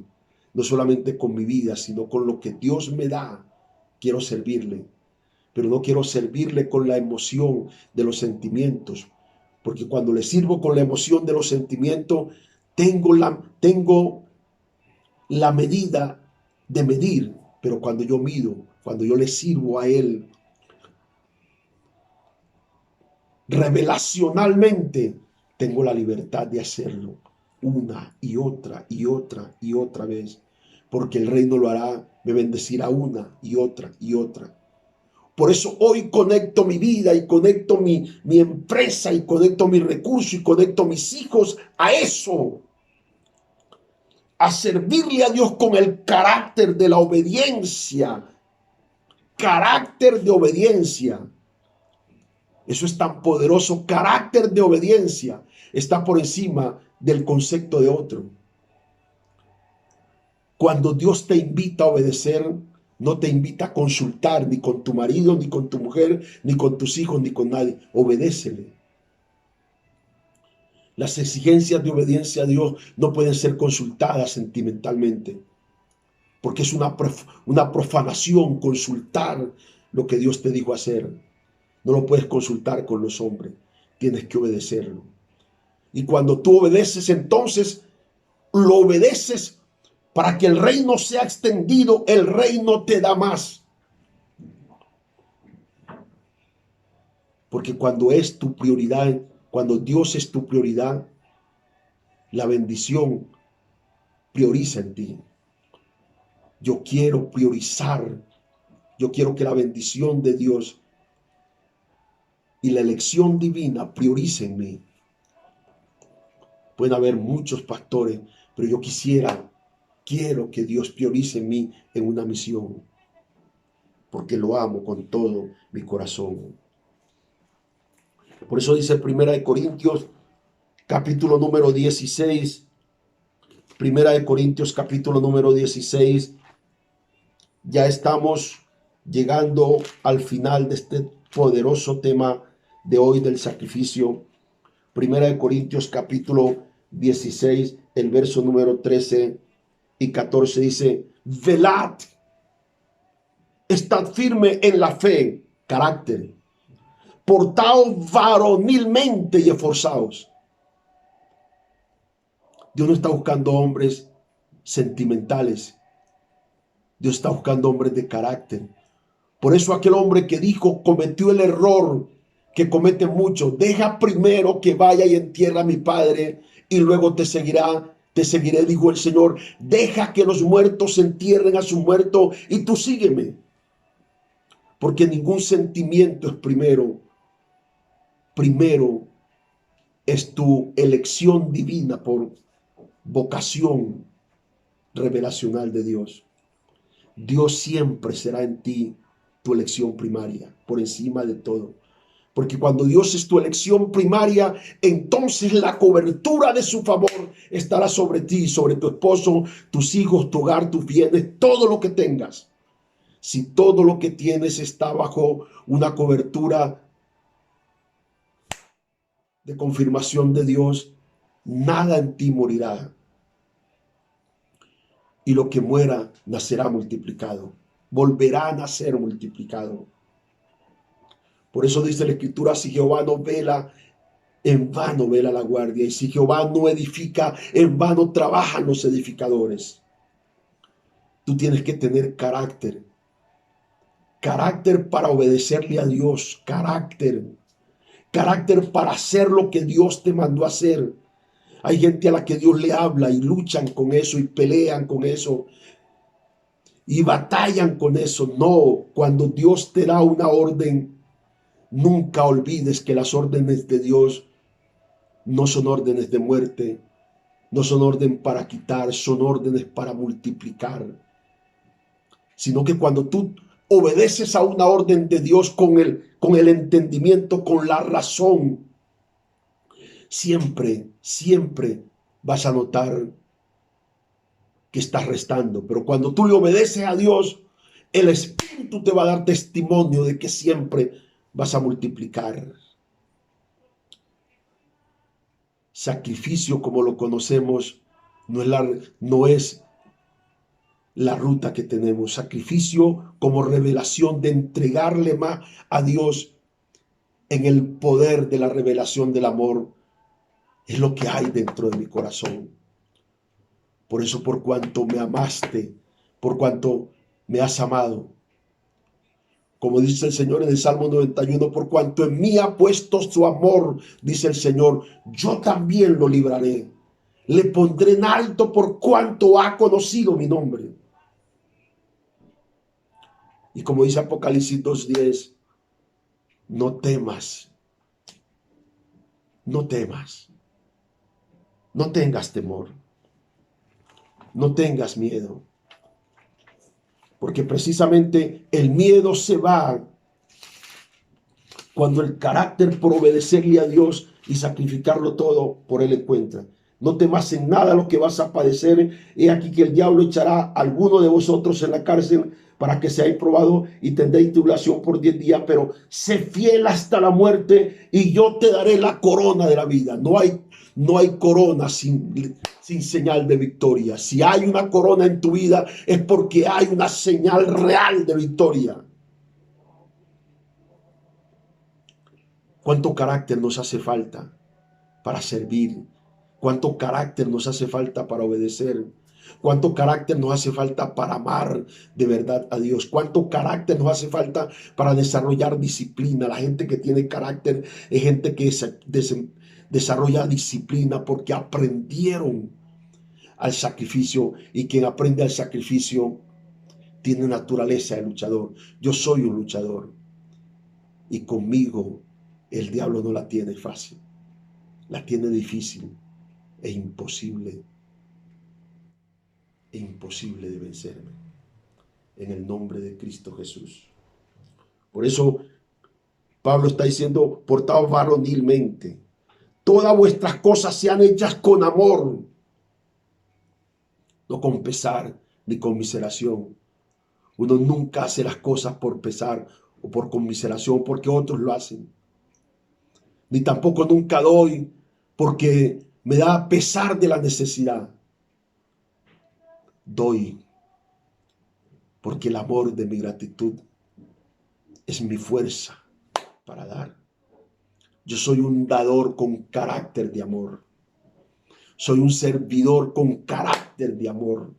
no solamente con mi vida, sino con lo que Dios me da. Quiero servirle, pero no quiero servirle con la emoción de los sentimientos, porque cuando le sirvo con la emoción de los sentimientos, tengo la medida de medir, pero cuando yo mido, cuando yo le sirvo a Él revelacionalmente, tengo la libertad de hacerlo una y otra y otra y otra vez, porque el reino lo hará, me bendecirá una y otra y otra. Por eso hoy conecto mi vida y conecto mi empresa y conecto mi recurso y conecto mis hijos a eso, a servirle a Dios con el carácter de la obediencia, carácter de obediencia. Eso es tan poderoso, carácter de obediencia. Está por encima del concepto de otro. Cuando Dios te invita a obedecer, no te invita a consultar ni con tu marido, ni con tu mujer, ni con tus hijos, ni con nadie. Obedécele. Las exigencias de obediencia a Dios no pueden ser consultadas sentimentalmente, porque es una profanación consultar lo que Dios te dijo hacer. No lo puedes consultar con los hombres, tienes que obedecerlo. Y cuando tú obedeces, entonces lo obedeces para que el reino sea extendido, el reino te da más. Porque cuando es tu prioridad, Cuando Dios es tu prioridad, la bendición prioriza en ti. Yo quiero priorizar. Yo quiero que la bendición de Dios y la elección divina priorice en mí. Pueden haber muchos pastores, pero yo quiero que Dios priorice en mí en una misión, porque lo amo con todo mi corazón. Por eso dice 1 Corintios capítulo número 16, 1 Corintios capítulo número 16, ya estamos llegando al final de este poderoso tema de hoy del sacrificio. 1 Corintios capítulo 16, el verso número 13 y 14 dice: velad, estad firme en la fe, carácter, portaos varonilmente y esforzaos. Dios no está buscando hombres sentimentales. Dios está buscando hombres de carácter. Por eso aquel hombre que dijo, cometió el error que cometen muchos: deja primero que vaya y entierre a mi padre y luego te seguiré, dijo el Señor. Deja que los muertos entierren a su muerto y tú sígueme. Porque ningún sentimiento es primero. Primero es tu elección divina por vocación revelacional de Dios. Dios siempre será en ti tu elección primaria, por encima de todo. Porque cuando Dios es tu elección primaria, entonces la cobertura de su favor estará sobre ti, sobre tu esposo, tus hijos, tu hogar, tus bienes, todo lo que tengas. Si todo lo que tienes está bajo una cobertura de confirmación de Dios, nada en ti morirá. Y lo que muera nacerá multiplicado, volverá a nacer multiplicado. Por eso dice la Escritura: si Jehová no vela, en vano vela la guardia, y si Jehová no edifica, en vano trabajan los edificadores. Tú tienes que tener carácter para obedecerle a Dios, carácter para hacer lo que Dios te mandó a hacer. Hay gente a la que Dios le habla y luchan con eso y pelean con eso y batallan con eso. No, cuando Dios te da una orden, nunca olvides que las órdenes de Dios no son órdenes de muerte, no son órdenes para quitar, son órdenes para multiplicar. Sino que cuando tú obedeces a una orden de Dios con el entendimiento, con la razón, siempre vas a notar que estás restando. Pero cuando tú le obedeces a Dios, el Espíritu te va a dar testimonio de que siempre vas a multiplicar. Sacrificio, como lo conocemos, no es la ruta que tenemos. Sacrificio como revelación de entregarle más a Dios en el poder de la revelación del amor. Es lo que hay dentro de mi corazón. Por eso, por cuanto me amaste, por cuanto me has amado, como dice el Señor en el Salmo 91, por cuanto en mí ha puesto su amor, dice el Señor, yo también lo libraré. Le pondré en alto por cuanto ha conocido mi nombre. Y como dice Apocalipsis 2:10, no temas, no temas, no tengas temor, no tengas miedo. Porque precisamente el miedo se va cuando el carácter por obedecerle a Dios y sacrificarlo todo por Él encuentra. No temas en nada lo que vas a padecer. He aquí que el diablo echará a alguno de vosotros en la cárcel para que seáis probados y tendréis tribulación por 10 días, pero sé fiel hasta la muerte y yo te daré la corona de la vida. No hay corona sin señal de victoria. Si hay una corona en tu vida es porque hay una señal real de victoria. ¿Cuánto carácter nos hace falta para servir? ¿Cuánto carácter nos hace falta para obedecer? ¿Cuánto carácter nos hace falta para amar de verdad a Dios? ¿Cuánto carácter nos hace falta para desarrollar disciplina? La gente que tiene carácter es gente que desarrolla disciplina porque aprendieron al sacrificio, y quien aprende al sacrificio tiene naturaleza de luchador. Yo soy un luchador y conmigo el diablo no la tiene fácil, la tiene difícil e imposible de vencerme, en el nombre de Cristo Jesús. Por eso Pablo está diciendo: portaos varonilmente, todas vuestras cosas sean hechas con amor, no con pesar ni conmiseración. Uno nunca hace las cosas por pesar o por conmiseración porque otros lo hacen. Ni tampoco nunca doy porque me da pesar de la necesidad. Doy porque el amor de mi gratitud es mi fuerza para dar. Yo soy un dador con carácter de amor. Soy un servidor con carácter de amor.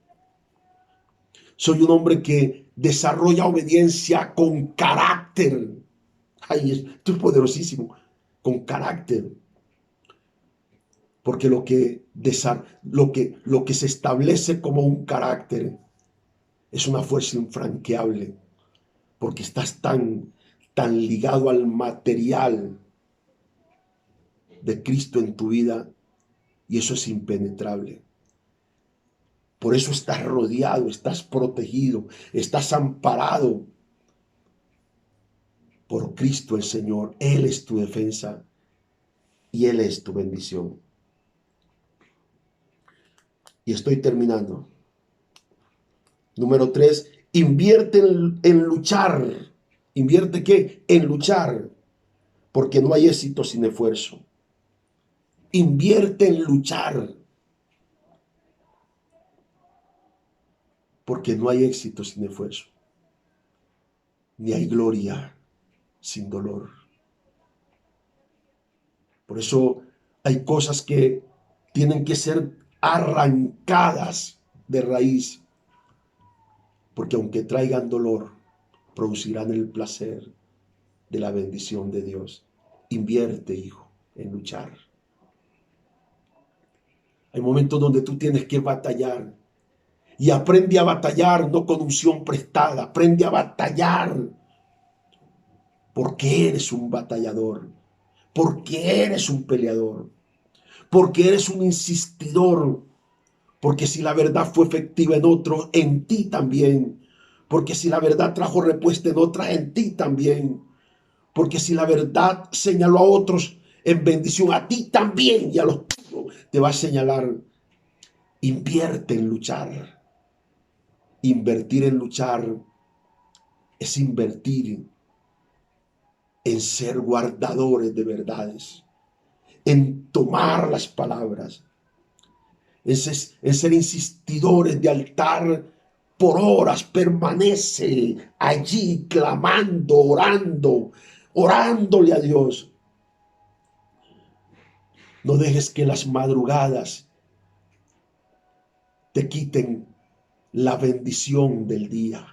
Soy un hombre que desarrolla obediencia con carácter. Ay, esto es poderosísimo. Con carácter. Porque lo que se establece como un carácter es una fuerza infranqueable. Porque estás tan ligado al material de Cristo en tu vida, y eso es impenetrable. Por eso estás rodeado, estás protegido, estás amparado por Cristo el Señor. Él es tu defensa y Él es tu bendición. Y estoy terminando. Número 3, invierte en luchar. ¿Invierte qué? En luchar, porque no hay éxito sin esfuerzo. Invierte en luchar, porque no hay éxito sin esfuerzo, ni hay gloria sin dolor. Por eso hay cosas que tienen que ser arrancadas de raíz, porque aunque traigan dolor, producirán el placer de la bendición de Dios. Invierte, hijo, en luchar. Hay momentos donde tú tienes que batallar, y aprende a batallar no con unción prestada, aprende a batallar porque eres un batallador, porque eres un peleador, porque eres un insistidor, porque si la verdad fue efectiva en otro, en ti también, porque si la verdad trajo respuesta en otra, en ti también, porque si la verdad señaló a otros en bendición, a ti también y a los tuyos te va a señalar. Invierte en luchar. Invertir en luchar es invertir en ser guardadores de verdades, en tomar las palabras, en ser insistidores de altar por horas. Permanece allí clamando, orándole a Dios. No dejes que las madrugadas te quiten la bendición del día,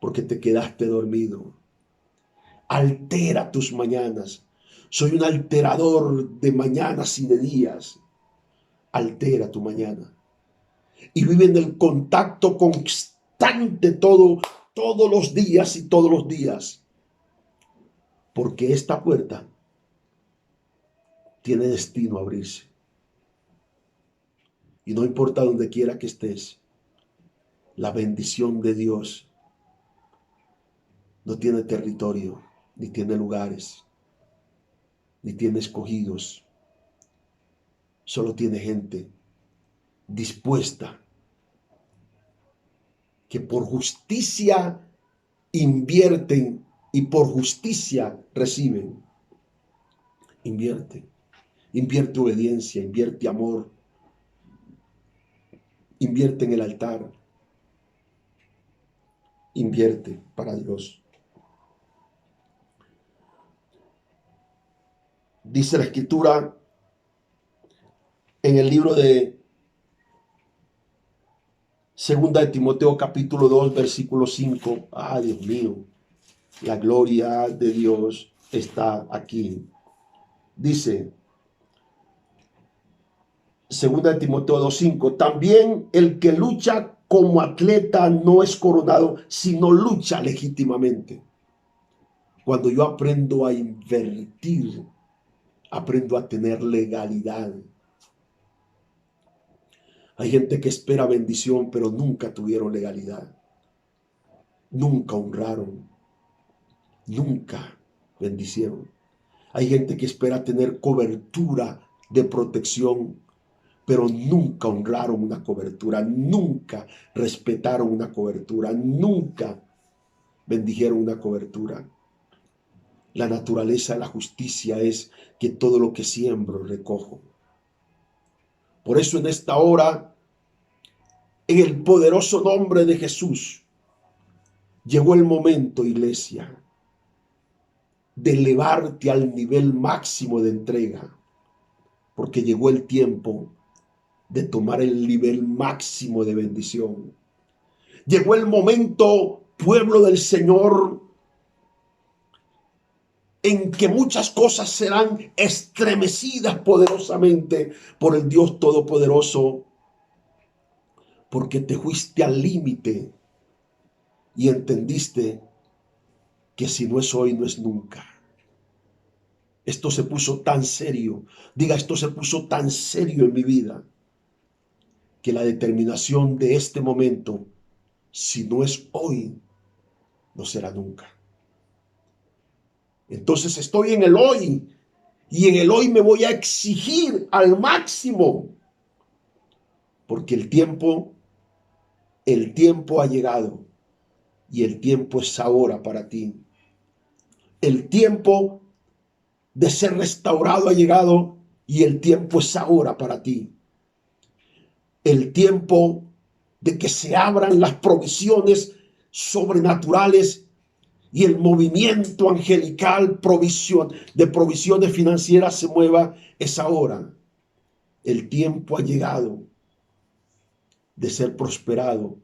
porque te quedaste dormido. Altera tus mañanas. Soy un alterador de mañanas y de días. Altera tu mañana y vive en el contacto constante todos los días y todos los días, porque esta puerta tiene destino a abrirse. Y no importa donde quiera que estés, la bendición de Dios no tiene territorio, ni tiene lugares, ni tiene escogidos. Solo tiene gente dispuesta que por justicia invierten y por justicia reciben. Invierte obediencia, invierte amor, invierte en el altar, invierte para Dios. Dice la Escritura en el libro de Segunda de Timoteo capítulo 2 versículo 5. Dios mío, la gloria de Dios está aquí. Dice: Segunda de Timoteo 2:5. También el que lucha como atleta no es coronado, sino lucha legítimamente. Cuando yo aprendo a invertir, aprendo a tener legalidad. Hay gente que espera bendición, pero nunca tuvieron legalidad. Nunca honraron. Nunca bendicieron. Hay gente que espera tener cobertura de protección, pero nunca honraron una cobertura, nunca respetaron una cobertura, nunca bendijeron una cobertura. La naturaleza de la justicia es que todo lo que siembro recojo. Por eso en esta hora, en el poderoso nombre de Jesús, llegó el momento, iglesia, de elevarte al nivel máximo de entrega, porque llegó el tiempo de tomar el nivel máximo de bendición. Llegó el momento, pueblo del Señor, en que muchas cosas serán estremecidas poderosamente por el Dios Todopoderoso, porque te fuiste al límite y entendiste que si no es hoy, no es nunca. Esto se puso tan serio, diga, esto se puso tan serio en mi vida, que la determinación de este momento, si no es hoy, no será nunca. Entonces estoy en el hoy, y en el hoy me voy a exigir al máximo, porque el tiempo ha llegado, y el tiempo es ahora para ti. El tiempo de ser restaurado ha llegado, y el tiempo es ahora para ti. El tiempo de que se abran las provisiones sobrenaturales y el movimiento angelical de provisiones financieras se mueva es ahora. El tiempo ha llegado de ser prosperado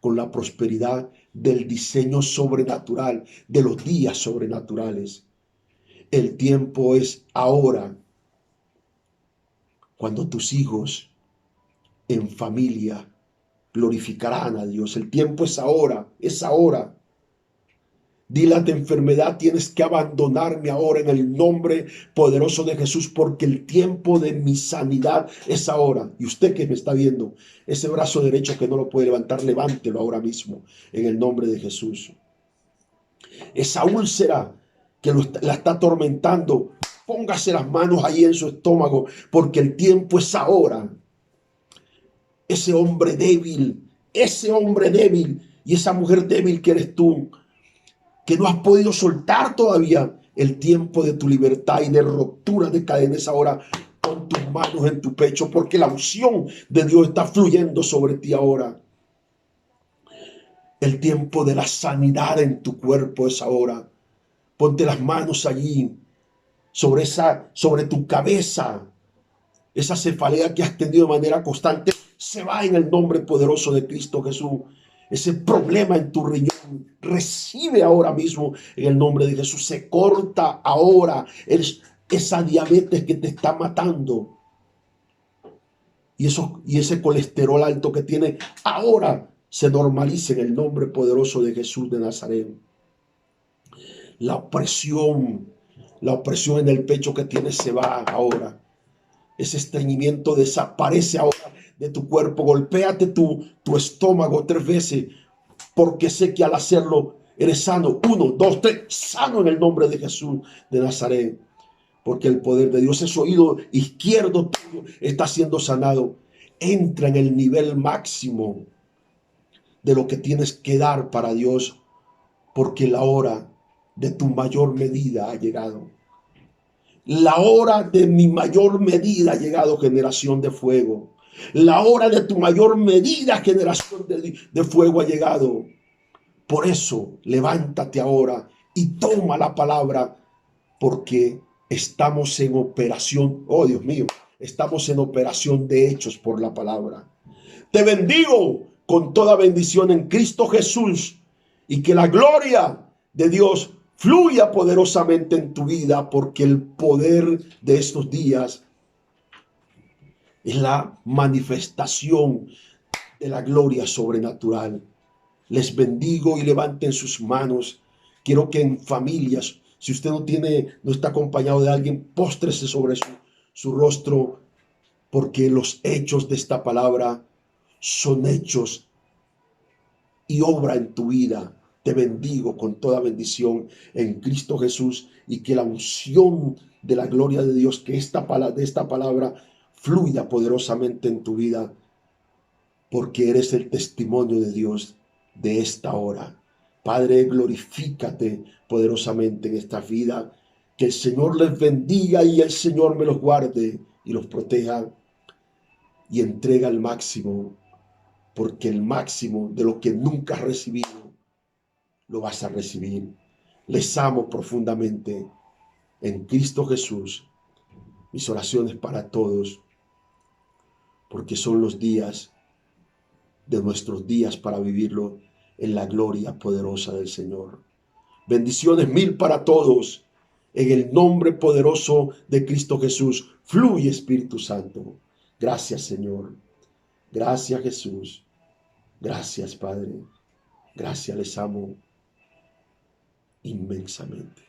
con la prosperidad del diseño sobrenatural, de los días sobrenaturales. El tiempo es ahora, cuando tus hijos en familia glorificarán a Dios. El tiempo es ahora, es ahora. Dile a tu enfermedad, tienes que abandonarme ahora en el nombre poderoso de Jesús, porque el tiempo de mi sanidad es ahora. Y usted que me está viendo, ese brazo derecho que no lo puede levantar, levántelo ahora mismo en el nombre de Jesús. Esa úlcera que la está atormentando, póngase las manos ahí en su estómago, porque el tiempo es ahora. Ese hombre débil y esa mujer débil que eres tú, que no has podido soltar todavía, el tiempo de tu libertad y de ruptura de cadenas ahora, con tus manos en tu pecho, porque la unción de Dios está fluyendo sobre ti ahora. El tiempo de la sanidad en tu cuerpo es ahora. Ponte las manos allí, sobre tu cabeza. Esa cefalea que has tenido de manera constante se va en el nombre poderoso de Cristo Jesús. Ese problema en tu riñón, recibe ahora mismo en el nombre de Jesús. Se corta ahora esa diabetes que te está matando. Y ese colesterol alto que tiene ahora se normaliza en el nombre poderoso de Jesús de Nazaret. La opresión en el pecho que tienes se va ahora. Ese estreñimiento desaparece ahora de tu cuerpo. Golpéate tu estómago 3 veces, porque sé que al hacerlo eres sano. 1, 2, 3, sano en el nombre de Jesús de Nazaret, porque el poder de Dios, ese oído izquierdo tuyo está siendo sanado. Entra en el nivel máximo de lo que tienes que dar para Dios, porque la hora de tu mayor medida ha llegado. La hora de mi mayor medida ha llegado, generación de fuego. La hora de tu mayor medida, generación de fuego, ha llegado. Por eso, levántate ahora y toma la palabra, porque estamos en operación. Oh, Dios mío, estamos en operación de hechos por la palabra. Te bendigo con toda bendición en Cristo Jesús, y que la gloria de Dios fluya poderosamente en tu vida, porque el poder de estos días Es la manifestación de la gloria sobrenatural. Les bendigo y levanten sus manos. Quiero que en familias, si usted no está acompañado de alguien, póstrese sobre su rostro, porque los hechos de esta palabra son hechos y obra en tu vida. Te bendigo con toda bendición en Cristo Jesús, y que la unción de la gloria de Dios, que de esta palabra fluya poderosamente en tu vida, porque eres el testimonio de Dios de esta hora. Padre, glorifícate poderosamente en esta vida. Que el Señor les bendiga y el Señor me los guarde y los proteja, y entrega el máximo, porque el máximo de lo que nunca has recibido lo vas a recibir. Les amo profundamente en Cristo Jesús. Mis oraciones para todos, porque son los días de nuestros días para vivirlo en la gloria poderosa del Señor. Bendiciones mil para todos. En el nombre poderoso de Cristo Jesús, fluye Espíritu Santo. Gracias, Señor. Gracias, Jesús. Gracias, Padre. Gracias, les amo inmensamente.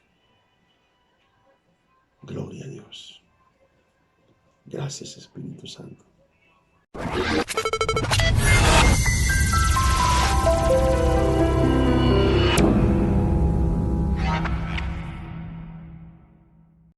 Gloria a Dios. Gracias, Espíritu Santo.